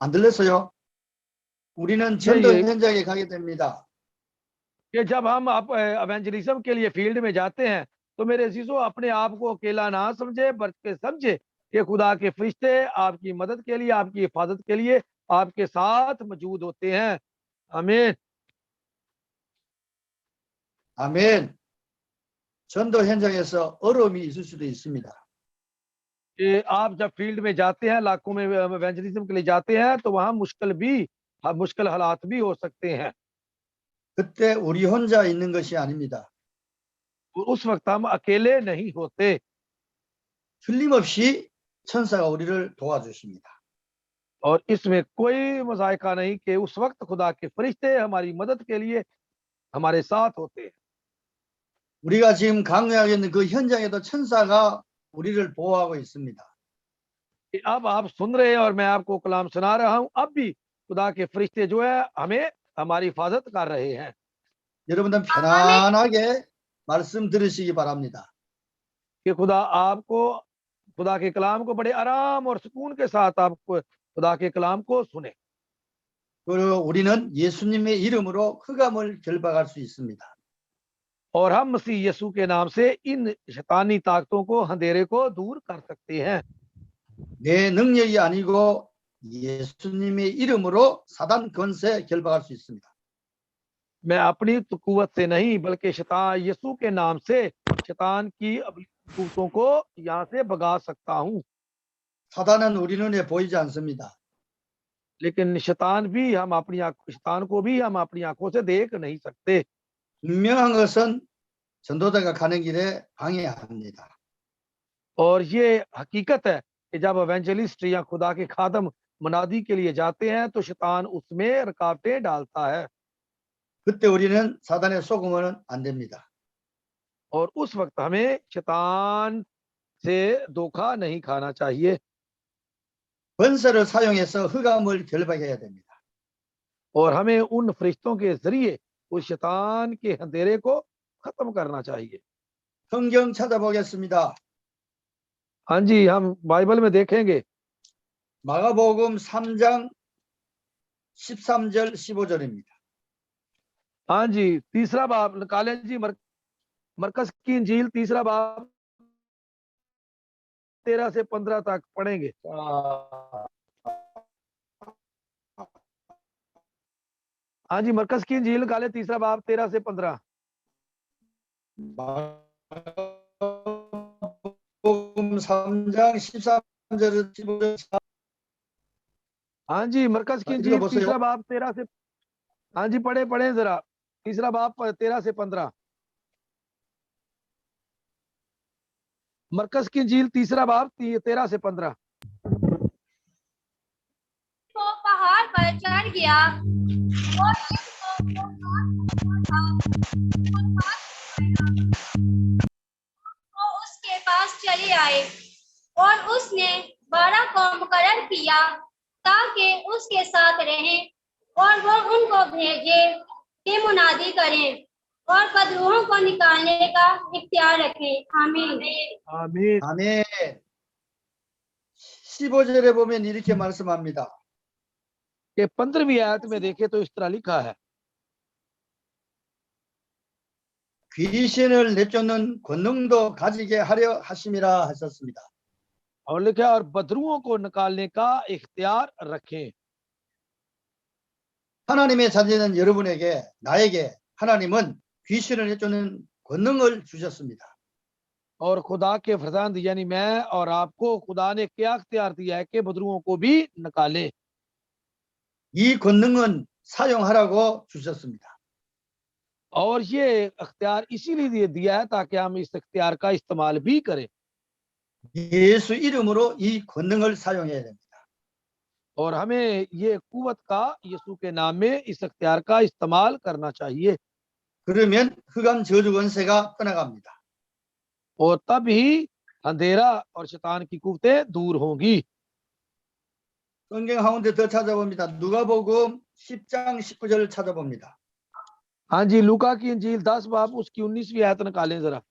Speaker 1: 안 들렸어요? 우리는 전도
Speaker 2: 예.
Speaker 1: 현장에 가게 됩니다.
Speaker 2: कि जब हम एवेंजलिज्म के लिए फील्ड में जाते हैं तो मेरे अजीजों अपने आप को अकेला ना समझे बल्कि समझे कि खुदा के फरिश्ते आपकी मदद के लिए, आपकी हिफाजत के लिए आपके साथ मौजूद होते हैं। आमीन।
Speaker 1: 아멘. 전도 현장에서 어려움이 있을 수도 있습니다.
Speaker 2: कि आप जब फील्ड में जाते हैं, इलाकों में एवेंजलिज्म के लिए जाते हैं तो वहाँ मुश्किल हालात भी हो सकते हैं।
Speaker 1: 그때 우리 혼자 있는 것이 아닙니다.
Speaker 2: उस वक्त हम अकेले नहीं होते,
Speaker 1: 틀림없이 천사가 우리를 도와주십니다.
Speaker 2: और इसमें कोई मजायका नहीं कि उस वक्त खुदा के फरिश्ते हमारी मदद के लिए हमारे साथ होते हैं।
Speaker 1: 우리가 지금 강요하고 있는 그 현장에도 천사가 우리를 보호하고 있습니다.
Speaker 2: कि अब आप सुन रहे हैं और मैं आपको कलाम सुना रहा हूं, अब भी खुदा के फरिश्ते जो है हमें हमारी हिफाजत कर रहे हैं।
Speaker 1: 여러분들 편안하게 말씀 들으시기 바랍니다.
Speaker 2: कि खुदा के कलाम को बड़े आराम और सुकून के साथ आप खुदा के कलाम को सुने।
Speaker 1: 그리고 우리는 예수님의 이름으로 흑암을 결박할 수 있습니다.
Speaker 2: और हम मसीह यीशु के नाम से इन शैतानी ताकतों को, अंधेरे को दूर कर सकते हैं।
Speaker 1: 내 능력이 아니고 예수님의 이름으로 사단 권세 결박할 수 있습니다.
Speaker 2: मैं अपनी कुव्वत से नहीं बल्कि शैतान यीशु के नाम से शैतान की कुव्वतों को यहाँ से भगा सकता हूँ।
Speaker 1: 사단은 우리 눈에 보이지 않습니다.
Speaker 2: लेकिन शैतान को भी हम अपनी आंखों से देख नहीं सकते।
Speaker 1: 분명한 것은 전도자가 가는 길에 방해합니다.
Speaker 2: और ये हकीकत है कि जब एवेंजलिस्ट या खुदा के खादम मनादी के लिए जाते हैं तो शैतान उसमें रुकावटें डालता है।
Speaker 1: 그때 우리는 사단에 속으면 안 됩니다.
Speaker 2: और उस वक्त हमें शैतान से धोखा नहीं खाना चाहिए।
Speaker 1: 권세를 사용해서 흑암을 결박해야 됩니다.
Speaker 2: और हमें उन फरिश्तों के जरिए उस शैतान के अंधेरे को खत्म करना चाहिए।
Speaker 1: 성경 찾아보겠습니다.
Speaker 2: हाँ जी, हम बाइबल में देखेंगे
Speaker 1: 마가복음 3장 13절 15절입니다.
Speaker 2: हाँ जी, तीसरा बाब निकालें जी, मरकस की इंजील तीसरा बाब 13 से 15 तक पढ़ेंगे। हाँ जी, मरकस की इंजील निकालें तीसरा बाब 13 से 15।
Speaker 1: 마가복음 3장 13절 15절.
Speaker 2: हाँ जी, मरकस की इंजील
Speaker 1: 읽어보세요.
Speaker 2: तीसरा बाब 13 से, हाँ जी पढ़े जरा, तीसरा बाब 13 से 15। मरकस की इंजील तीसरा बाब 13 से 15।
Speaker 4: वो पहाड़ पर चढ़ गया और वो उसके पास चले आए और उसने 12 को मुकर्रर किया ताकि उसके साथ रहें और वो उनको भेजे कि मुनादी करें और बदरूहों को निकालने का इख्तियार रखें। आमीन।
Speaker 2: आमीन।
Speaker 1: 아멘. 15절에 보면 이렇게 말씀합니다.
Speaker 2: कि 15वीं आयत में देखे तो इस तरह लिखा है,
Speaker 1: 귀신을 내쫓는 권능도 가지게 하려 하심이라 하셨습니다.
Speaker 2: और लिखा और बदरुओं को निकालने का इख्तियार रखें।
Speaker 1: 하나님의 자녀는 여러분에게, 나에게 하나님은 귀신을 내쫓는 권능을 주셨습니다.
Speaker 2: और खुदा के फरजंद यानी मैं और आपको खुदा ने क्या इख्तियार दिया है कि बदरुओं को भी निकाले।
Speaker 1: 이 권능은 사용하라고 주셨습니다.
Speaker 2: और ये इख्तियार इसीलिए दिया है ताकि हम इस इख्तियार का इस्तेमाल भी करें।
Speaker 1: 예수 이름으로 이 권능을 사용해야 됩니다.
Speaker 2: और हमें ये कुव्वत का यीशु के नाम में इस इख्तियार का इस्तेमाल करना चाहिए।
Speaker 1: 그러면 흑암 저주 권세가 떠나갑니다.
Speaker 2: और तब ही अंधेरा और शैतान की कुव्वतें दूर होंगी।
Speaker 1: 성경 가운데 더 찾아봅니다. 누가복음 10장 19절을 찾아봅니다.
Speaker 2: हाँ जी, लूका की इंजील 10 बाब उसकी 19वीं आयत निकालें जरा।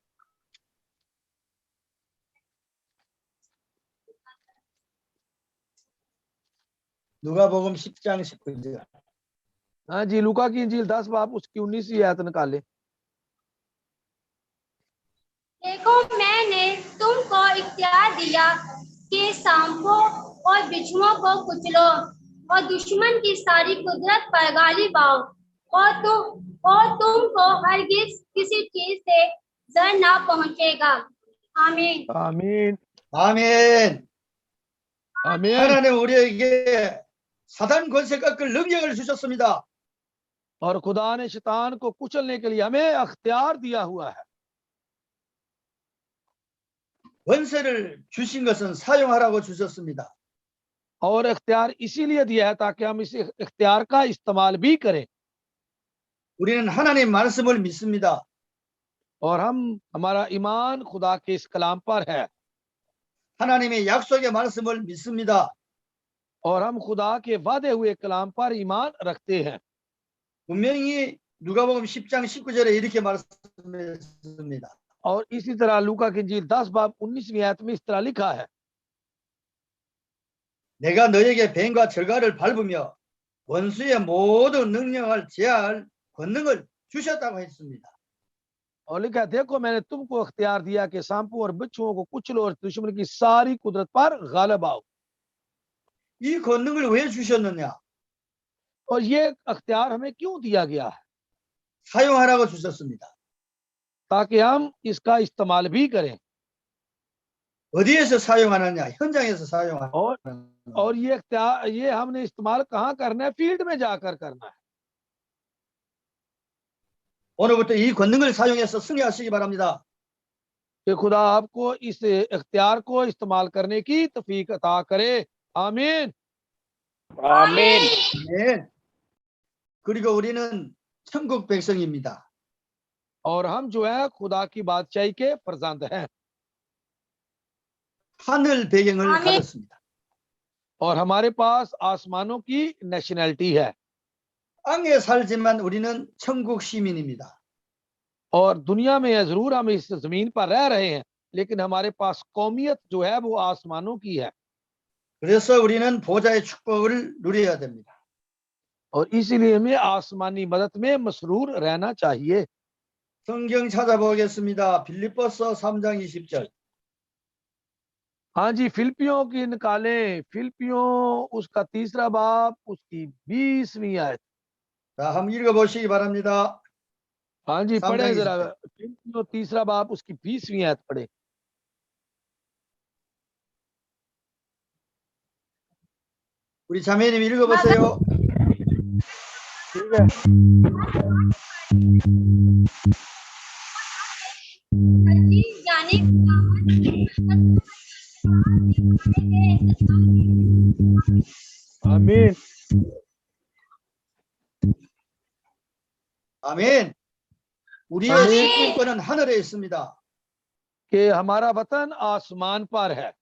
Speaker 1: 누가복음 10장 19절.
Speaker 2: हाँ जी, लूका की इंजील 10 बाब उसकी 19वीं आयत निकाले।
Speaker 4: देखो मैंने तुमको इख्तियार दिया कि सांपों और बिच्छुओं को कुचलो और दुश्मन की सारी कुदरत पर गालिब आओ और तुमको हरगिज किसी चीज से जर ना पहुंचेगा। आमीन।
Speaker 2: आमीन
Speaker 1: 아멘.
Speaker 2: आमीन।
Speaker 1: 하나님 우리에게 사단 권세 꺾을 능력을 주셨습니다.
Speaker 2: और खुदा ने शैतान को कुचलने के लिए हमें अख्तियार दिया हुआ है।
Speaker 1: 권세를 주신 것은 사용하라고 주셨습니다.
Speaker 2: और इख्तियार इसीलिए दिया है ताकि हम इस इख्तियार का इस्तेमाल भी करें।
Speaker 1: 우리는 하나님 말씀을 믿습니다.
Speaker 2: और हमारा ईमान खुदा के इस कलाम पर है।
Speaker 1: 하나님의 약속의 말씀을 믿습니다.
Speaker 2: और हम खुदा के वादे हुए कलाम पर ईमान रखते हैं।
Speaker 1: 분명히 누가복음 10장 19절에 이렇게 말씀했습니다.
Speaker 2: और इसी तरह लूका की इंजील 10 बाब 19वीं आयत में इस तरह लिखा है,
Speaker 1: 내가 너에게 뱀과 절갈을 밟으며 원수의 모든 능력을 제할 권능을 주셨다고 했습니다.
Speaker 2: और लिखा है, देखो मैंने तुमको अख्तियार दिया कि सांपों और बिच्छुओं को कुचलो और दुश्मन की सारी कुदरत पर गालिब आओ।
Speaker 1: 이 권능을 왜 주셨느냐?
Speaker 2: और ये अख्तियार हमें क्यों दिया गया है?
Speaker 1: 사용하라고 주셨습니다.
Speaker 2: ताकि हम इसका इस्तेमाल भी करें।
Speaker 1: 어디에서 사용하느냐? 현장에서 사용하는.
Speaker 2: और ये अख्तियार ये हमने इस्तेमाल कहाँ करना है? फील्ड में जाकर करना है।
Speaker 1: 오늘부터 이 권능을 사용해서 승리하시기 바랍니다.
Speaker 2: कि खुदा आपको इस इख्तियार को इस्तेमाल करने की तौफीक अता करे। आमीन
Speaker 3: आमीन।
Speaker 1: 네. 그리고 우리는 천국 백성입니다.
Speaker 2: और हम जो है खुदा की बादशाही के फर्जंद हैं।
Speaker 1: 하늘 배경을
Speaker 4: 아멘.
Speaker 1: 가졌습니다.
Speaker 2: और हमारे पास आसमानों की नेशनैलिटी है।
Speaker 1: 땅에 살지만 우리는 천국 시민입니다.
Speaker 2: और दुनिया में है, जरूर हम इस जमीन पर रह रहे हैं, लेकिन हमारे पास कौमियत जो है वो आसमानों की है।
Speaker 1: 그래서 우리는 보좌의 축복을 누려야 됩니다.
Speaker 2: और इसीलिए हमें आसमानी मदद में मसरूर रहना चाहिए।
Speaker 1: 성경 찾아보겠습니다. 빌립보서 3장 20절.
Speaker 2: हाँ जी, फिलिपियों की निकालें, फिलिपियों उसका 3रा बाब उसकी 20वीं आयत।
Speaker 1: 자, 한번 읽어보시기 बा랍니다.
Speaker 2: हाँ जी, पढ़े
Speaker 1: 3장
Speaker 2: जरा
Speaker 1: 20절.
Speaker 2: फिलिपियों 3रा बाब उसकी 20वीं आयत पढ़े।
Speaker 1: 우리 자매님 읽어보세요.
Speaker 2: ठीक है।
Speaker 4: अजीज जाने
Speaker 2: आमीन
Speaker 1: 아멘. 우리의
Speaker 2: 아멘.
Speaker 1: 식민권은 하늘에 있습니다.
Speaker 2: कि हमारा वतन आसमान पर है।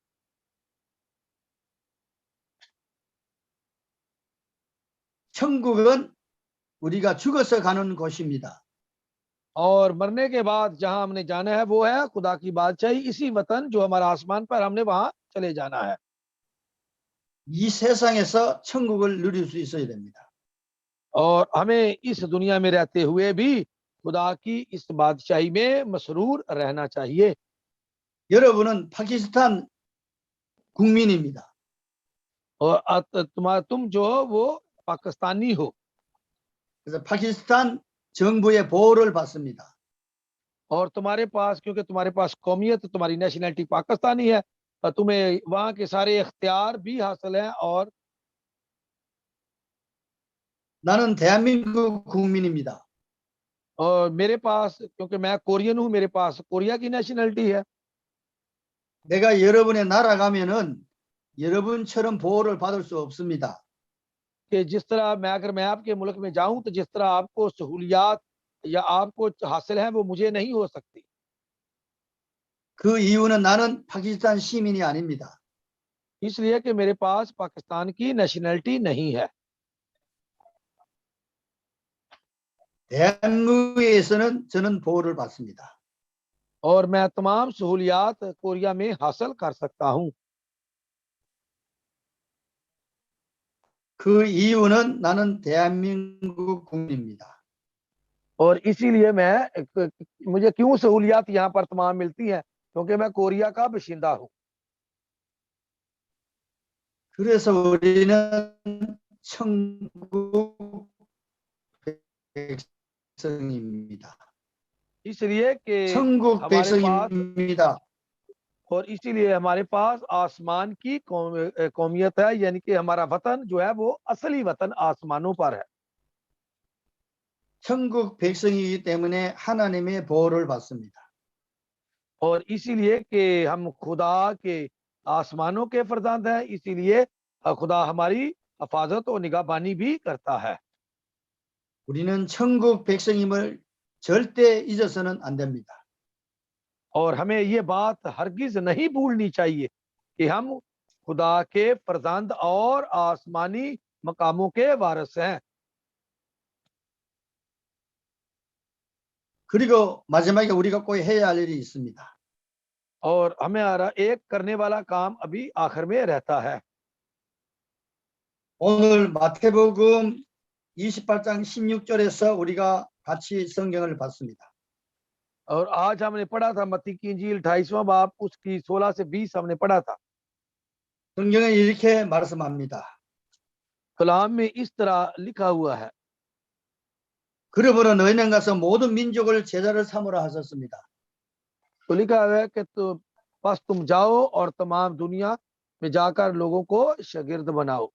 Speaker 1: 천국은 우리가 죽어서 가는 곳입니다.
Speaker 2: और मरने के बाद जहां हमने जाना है वो है खुदा की बादशाही। इसी वतन जो हमारा आसमान पर, हमने वहां चले जाना है।
Speaker 1: 이 세상에서 천국을 누릴 수 있어야 됩니다.
Speaker 2: और हमें इस दुनिया में रहते हुए भी खुदा की इस बादशाही में मसरूर रहना चाहिए।
Speaker 1: 여러분은 파키스탄 국민입니다.
Speaker 2: और तुम जो हो वो पाकिस्तानी हो।
Speaker 1: 그래서 파키스탄 정부의 보호를 받습니다.
Speaker 2: और तुम्हारे पास, क्योंकि तुम्हारे पास कौमियत, तुम्हारी नेशनैलिटी पाकिस्तानी है, और तुम्हें वहां के सारे इख्तियार भी हासिल हैं। और
Speaker 1: 나는 대한민국 국민입니다.
Speaker 2: और मेरे पास, क्योंकि मैं कोरियन हूं, मेरे पास कोरिया की नेशनैलिटी है।
Speaker 1: 내가 여러분의 나라 가면은 여러분처럼 보호를 받을 수 없습니다.
Speaker 2: कि जिस तरह अगर मैं आपके मुल्क में जाऊं तो जिस तरह आपको सहूलियात या आपको हासिल है वो मुझे नहीं हो सकती।
Speaker 1: 그 이유는 나는 파키스탄 시민이 아닙니다.
Speaker 2: इसलिए कि मेरे पास पाकिस्तान की नेशनैलिटी नहीं है।
Speaker 1: 대한민국에서는 저는 보호를 받습니다.
Speaker 2: और मैं तमाम सहूलियात कोरिया में हासिल कर सकता हूं।
Speaker 1: 그 이유는 나는 대한민국 국민입니다.
Speaker 2: और इसीलिए मुझे क्यों सहूलियात यहाँ पर तमाम मिलती हैं, क्योंकि मैं कोरिया का बाशिंदा हूँ।
Speaker 1: 그래서 우리는 천국 백성입니다.
Speaker 2: इसलिए कि
Speaker 1: 천국
Speaker 2: हमारे पास
Speaker 1: 백성입니다.
Speaker 2: और इसीलिए हमारे पास आसमान की कौमियत है, यानी कि हमारा वतन जो है वो असली वतन आसमानों पर है।
Speaker 1: 천국 백성이기 때문에 하나님의 보호를 받습니다.
Speaker 2: और इसीलिए कि हम खुदा के आसमानों के फरजंद हैं, इसीलिए खुदा हमारी हिफाजत और निगहबानी भी करता है।
Speaker 1: 우리는 천국 백성임을 절대 잊어서는 안 됩니다.
Speaker 2: और हमें ये बात हरगिज नहीं भूलनी चाहिए कि हम खुदा के फरजंद और आसमानी मकामों के वारिस हैं।
Speaker 1: 그리고 마지막에 우리가 꼭 해야 할 일이 있습니다.
Speaker 2: और हमें एक करने वाला काम अभी आखिर में रहता है।
Speaker 1: 오늘 마태복음 28장 16절에서 우리가 같이 성경을 봤습니다.
Speaker 2: और आज हमने पढ़ा था मत्ती की इंजील 28वां बाब उसकी 16 से 20 हमने पढ़ा था।
Speaker 1: 성경에 이렇게 말씀합니다.
Speaker 2: कलाम में इस तरह लिखा हुआ है,
Speaker 1: 그러므로 너희는 가서 모든 민족을 제자를 삼으라 하셨습니다.
Speaker 2: तो लिखा हुआ है कि बस तुम जाओ और तमाम दुनिया में जाकर लोगों को शागिर्द बनाओ।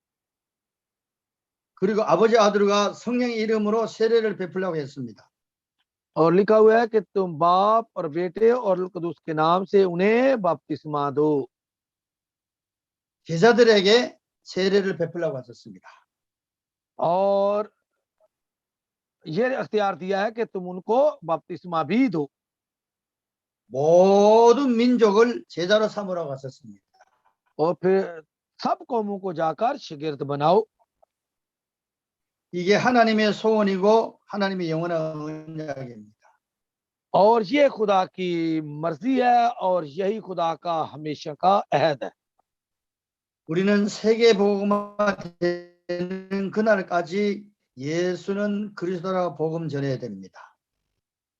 Speaker 1: 그리고 아버지 아들과 성령의 이름으로 세례를 베풀라고 했습니다.
Speaker 2: और लिखा हुआ है कि तुम बाप और बेटे और रूह कुदूस के नाम से उन्हें बपतिस्मा दो।
Speaker 1: 제자들에게 세례를 베풀라고 하셨습니다.
Speaker 2: और ये अख्तियार दिया है कि तुम उनको बपतिस्मा भी दो।
Speaker 1: 모든 민족을 제자로 삼으라고 하셨습니다.
Speaker 2: और फिर सब कौमों को जाकर शागिर्द बनाओ।
Speaker 1: 이게 하나님의 소원이고 하나님의 영원한 언약입니다.
Speaker 2: और ये खुदा की मर्जी है और यही खुदा का हमेशा का अहद है।
Speaker 1: 우리는 세계 복음화 되는 그날까지 예수는 그리스도라고 복음 전해야 됩니다.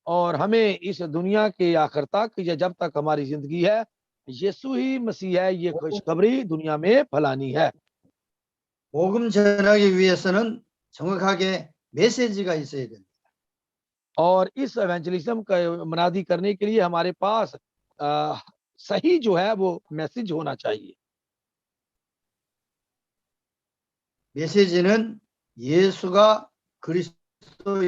Speaker 2: और हमें इस दुनिया के आखिर तक या जब तक हमारी जिंदगी है यीशु ही मसीह है, ये खुशखबरी दुनिया में फैलानी है।
Speaker 1: 복음 전하기 위해서는 정확하게 메시지가 있어야 됩니다.
Speaker 2: और इस एवेंजलिज्म का मुनादी करने के लिए हमारे पास सही जो है वो मैसेज होना चाहिए।
Speaker 1: 메시지는 예수가 그리스도이십니다.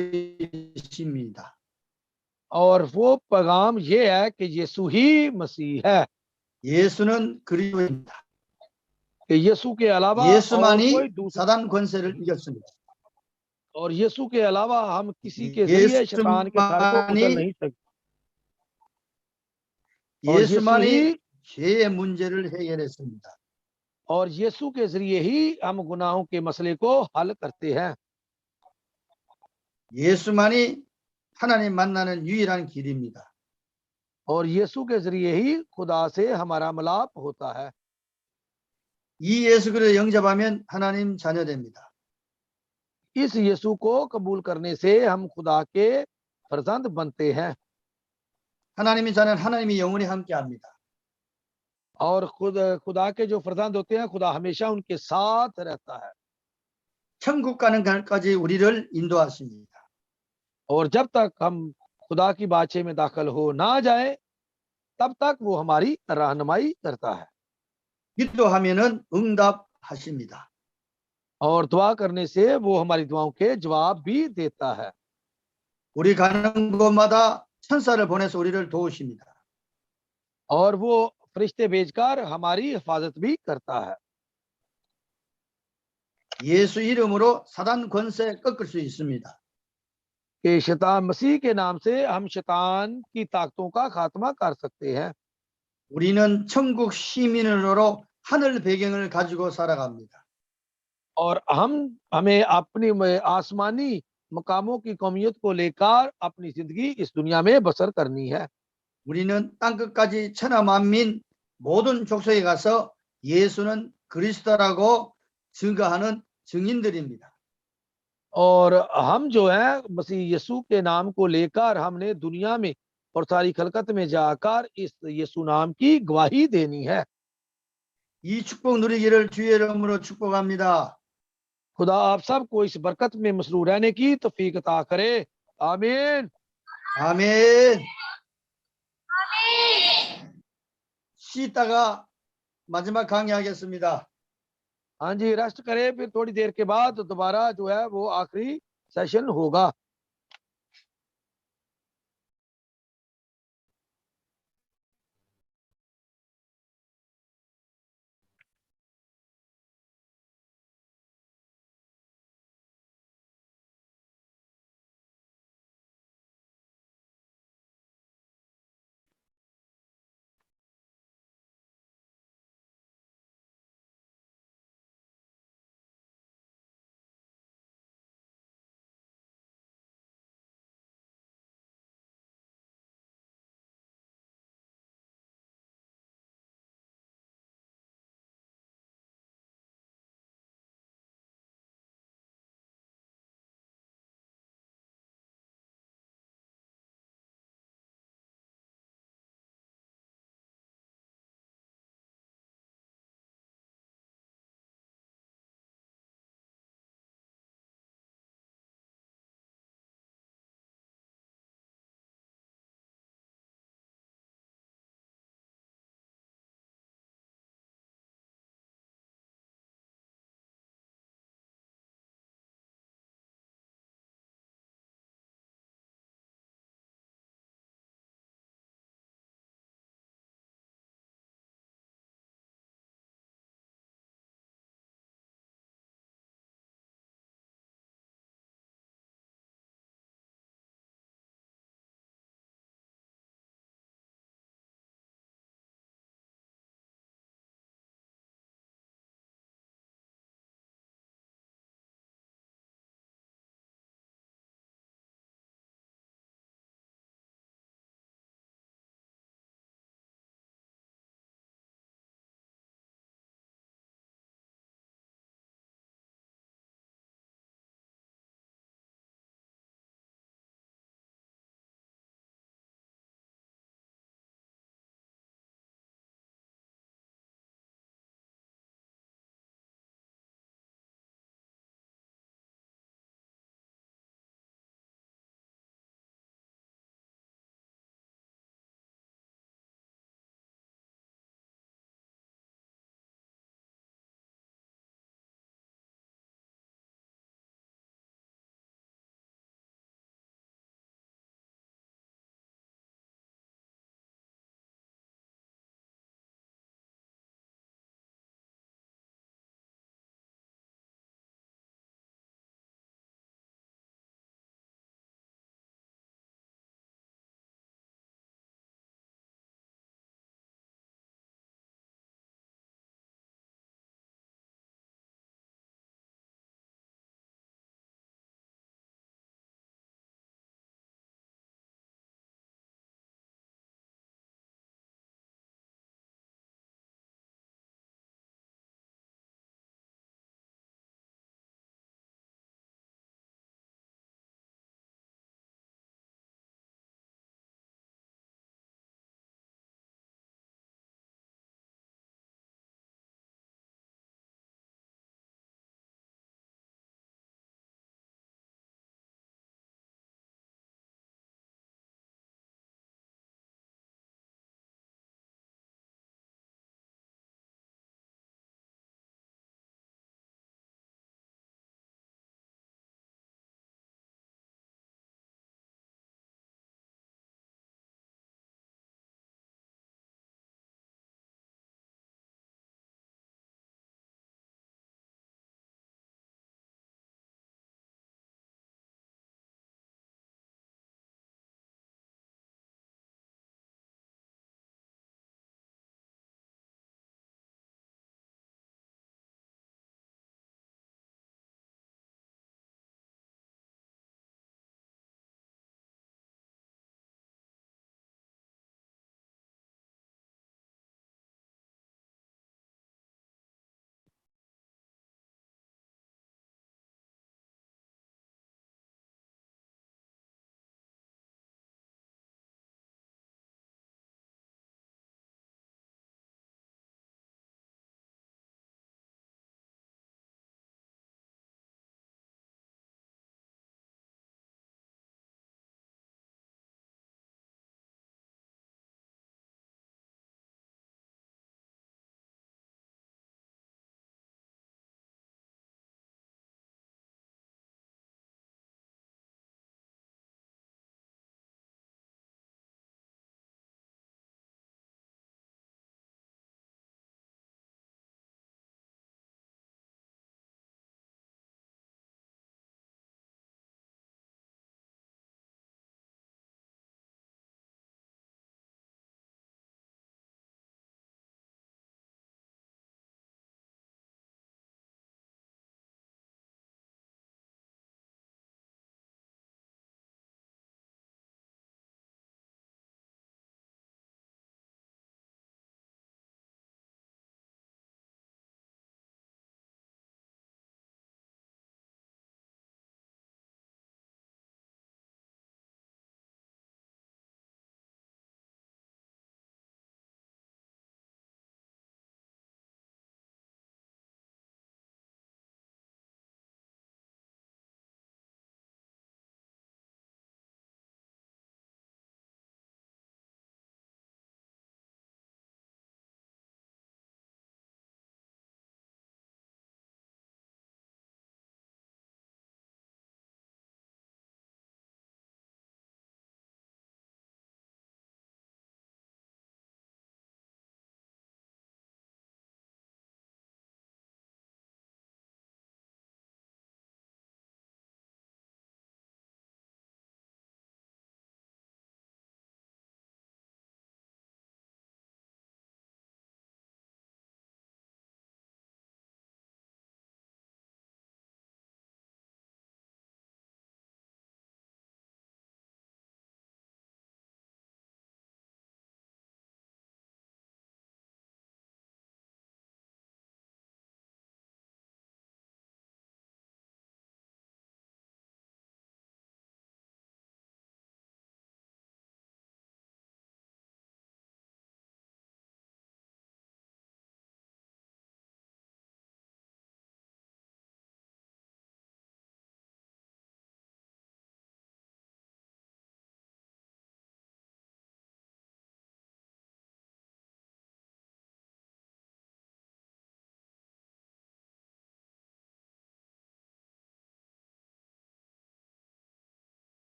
Speaker 2: और वो पैगाम ये है कि यीशु ही मसीह है,
Speaker 1: 예수는 그리스도입니다.
Speaker 2: कि यीशु के अलावा और
Speaker 1: 예수만이
Speaker 2: कोई दूसरा,
Speaker 1: 사단 권세를 이겼습니다.
Speaker 2: और यीशु के अलावा हम किसी के जरिए शैतान के सर को कुचल नहीं सकते। और यीशु
Speaker 1: 예수만이
Speaker 2: ही
Speaker 1: 죄의 문제를 해결했습니다.
Speaker 2: और यीशु के जरिए ही हम गुनाहों के मसले को हल करते हैं।
Speaker 1: 예수만이 하나님 만나는 유일한 길입니다.
Speaker 2: और यीशु के जरिए ही खुदा से हमारा मिलाप होता है।
Speaker 1: 이 예수 그리스도를 영접하면 하나님 자녀 됩니다.
Speaker 2: इस यीशु को कबूल करने से हम खुदा के फर्जंद बनते हैं।
Speaker 1: 하나님이 자녀는 하나님이 영원히 함께합니다.
Speaker 2: और खुदा के जो फर्जंद होते हैं खुदा हमेशा उनके साथ रहता है।
Speaker 1: 천국 가는 날까지 우리를 인도하십니다.
Speaker 2: और जब तक हम खुदा की बादशाही में दाखिल हो ना जाए तब तक वो हमारी रहनुमाई करता है।
Speaker 1: 기도하면은 응답하십니다.
Speaker 2: और दुआ करने से वो हमारी दुआओं के जवाब भी देता है।
Speaker 1: 우리 가는 곳마다 천사를 보내서 우리를 도우십니다.
Speaker 2: और वो फरिश्ते भेजकर हमारी हिफाजत भी करता है।
Speaker 1: 예수 이름으로 사단 권세 꺾을 수 있습니다.
Speaker 2: कि शैतान मसीह के नाम से हम शैतान की ताकतों का खात्मा कर सकते हैं।
Speaker 1: 우리는 천국 시민으로 하늘 배경을 가지고 살아갑니다.
Speaker 2: और हमें अपनी आसमानी मकामों की कौमियत को लेकर अपनी जिंदगी इस दुनिया में बसर करनी है।
Speaker 1: 우리는 땅끝까지 천하 만민 모든 족속에 가서 예수는 그리스도라고 증거하는 증인들입니다.
Speaker 2: और हम जो है मसीह यीशु के नाम को लेकर हमने दुनिया में और सारी खलकत में जाकर इस यीशु नाम की गवाही देनी है।
Speaker 1: 이 축복 누리기를 주의 이름으로 축복합니다.
Speaker 2: खुदा आप सबको इस बरकत में मसरूर रहने की तौफीक अता करे। आमीन।
Speaker 1: 아멘. 쉬다가 마지막 강의하겠습니다.
Speaker 2: हाँ जी, रेस्ट करें, फिर थोड़ी देर के बाद दोबारा जो है वो आखिरी सेशन होगा।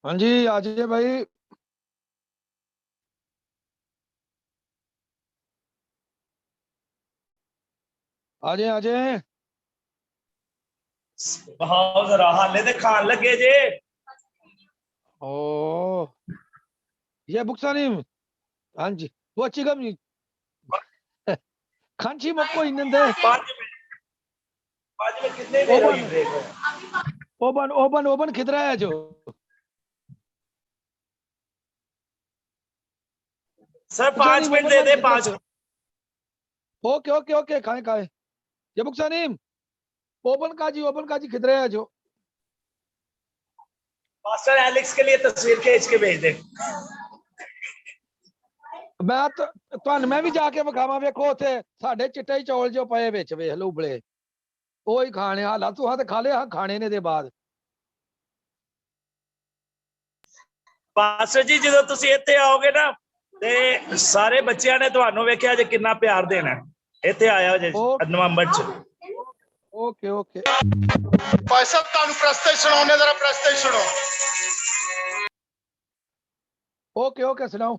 Speaker 2: हाँ जी, आ जाइए भाई। आ जाए, आ जाए।
Speaker 3: हाँ जरा हाले ते खान लगे जे।
Speaker 2: ओ, ये बुक्सा नहीं। हाँ जी, वो अच्छी कम खांची मक्को इन्नदे
Speaker 3: 5 मिनट, 5 मिनट कितने देर होगी
Speaker 2: ओबन
Speaker 3: ब्रेक में?
Speaker 2: ओबन ओबन ओबन खिदरा है जो।
Speaker 3: सर
Speaker 2: बुक्सा
Speaker 3: 5
Speaker 2: नहीं,
Speaker 3: मिनट
Speaker 2: ओबन
Speaker 3: दे
Speaker 2: काज
Speaker 3: दे,
Speaker 2: खिदरा
Speaker 3: 5।
Speaker 2: जो। ओके ओके ओके, खाए खाए। ये बुक्सा नहीं, ओबन काजी खिदरा है जो।
Speaker 3: मास्टर एलेक्स के लिए तस्वीर खींच के भेज दे।
Speaker 2: मैं तो मैं भी जाके विखावा, वेखो उथे साडे चिट्टे ही चौल जो पए विच वेख लो उबले, ਉਹ ਹੀ ਖਾਣੇ ਹਾਲਾ ਤੂੰ ਤੇ ਖਾ ਲਿਆ ਖਾਣੇ ਨੇ ਦੇ ਬਾਅਦ।
Speaker 3: ਮਾਸਟਰ ਜੀ ਜਦੋਂ ਤੁਸੀਂ ਇੱਥੇ ਆਓਗੇ ਨਾ ਤੇ ਸਾਰੇ ਬੱਚਿਆਂ ਨੇ ਤੁਹਾਨੂੰ ਵੇਖਿਆ ਜੇ ਕਿੰਨਾ ਪਿਆਰ ਦੇਣਾ। ਇੱਥੇ ਆਇਆ ਜੇ ਨਵੰਬਰ ਚ।
Speaker 2: ਓਕੇ ਓਕੇ
Speaker 5: ਭਾਈ ਸਾਹਿਬ ਤੁਹਾਨੂੰ ਪ੍ਰਸਤੇ ਸੁਣਾਉਣੇ, ਜ਼ਰਾ ਪ੍ਰਸਤੇ ਸੁਣੋ।
Speaker 2: ਓਕੇ ਓਕੇ ਸੁਣਾਓ।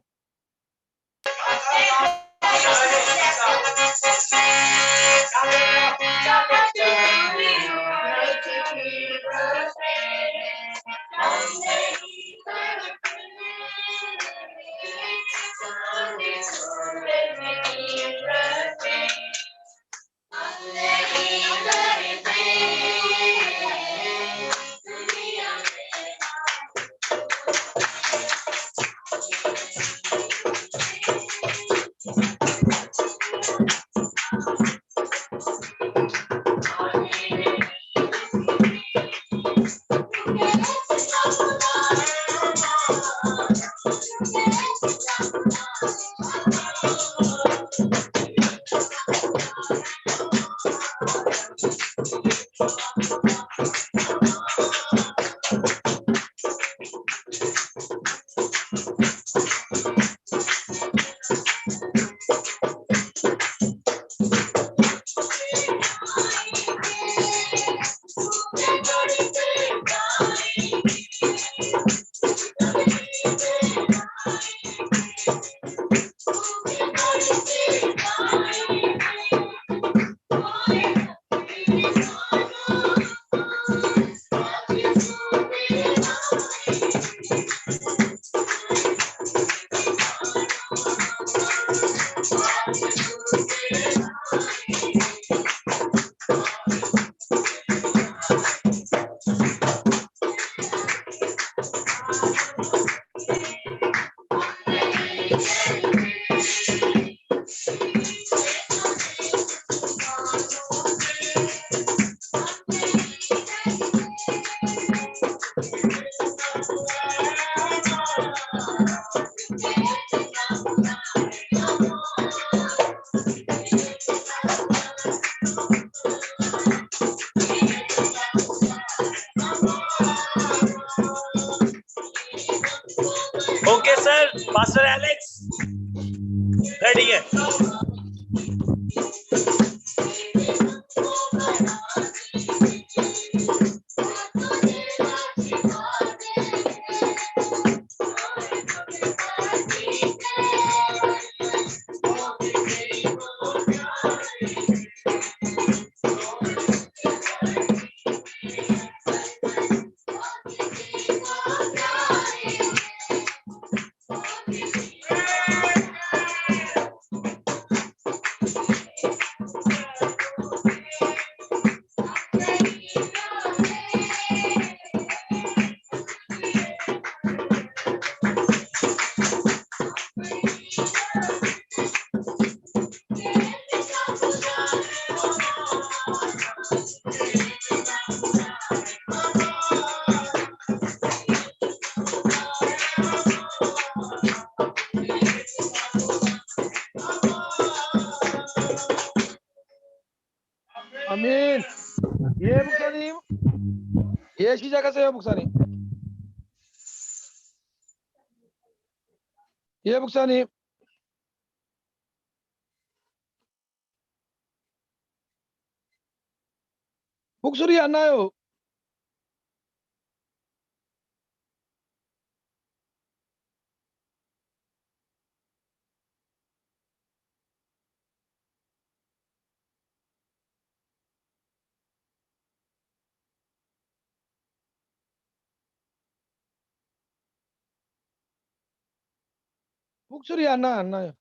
Speaker 3: Okay sir, master Alex ready है।
Speaker 2: अमीन ये बुक्सानी, ये इसकी जगह से है बुक्सानी, ये बुक्सानी बुक्सुरी आना है Buksuri Anna.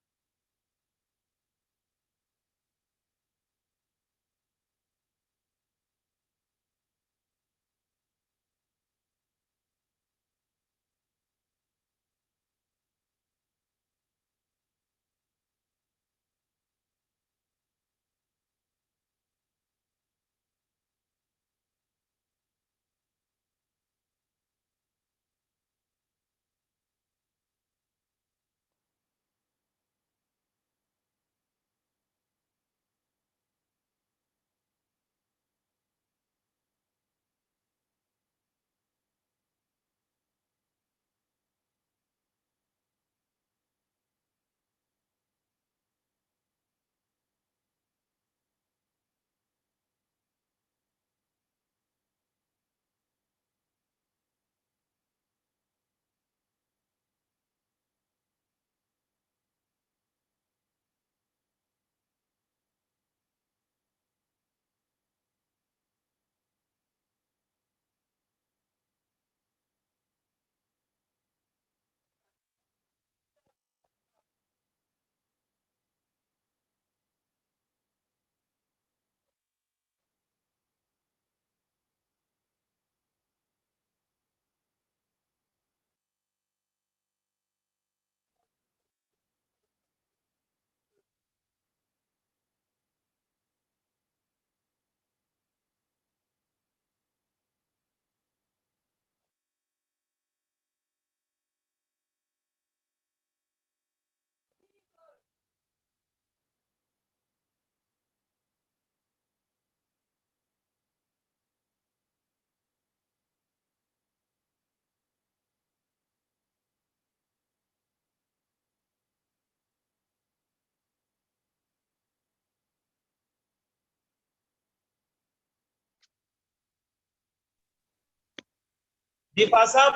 Speaker 3: जी पास साहब,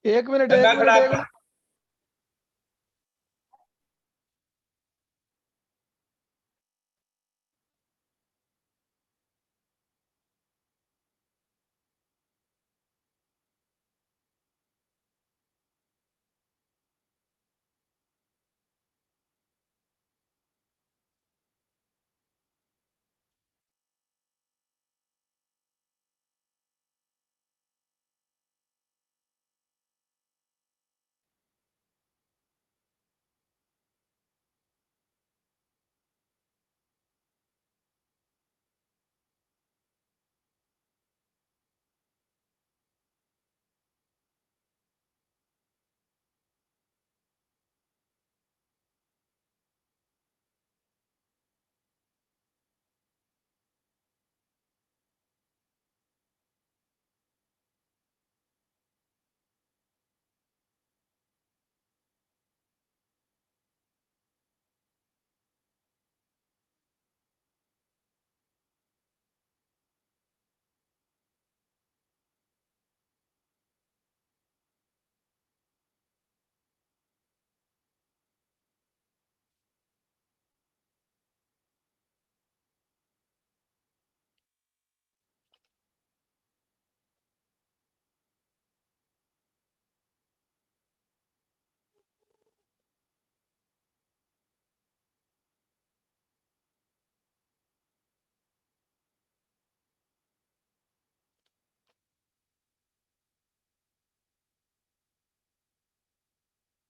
Speaker 2: एक मिनट
Speaker 3: मैं खड़ा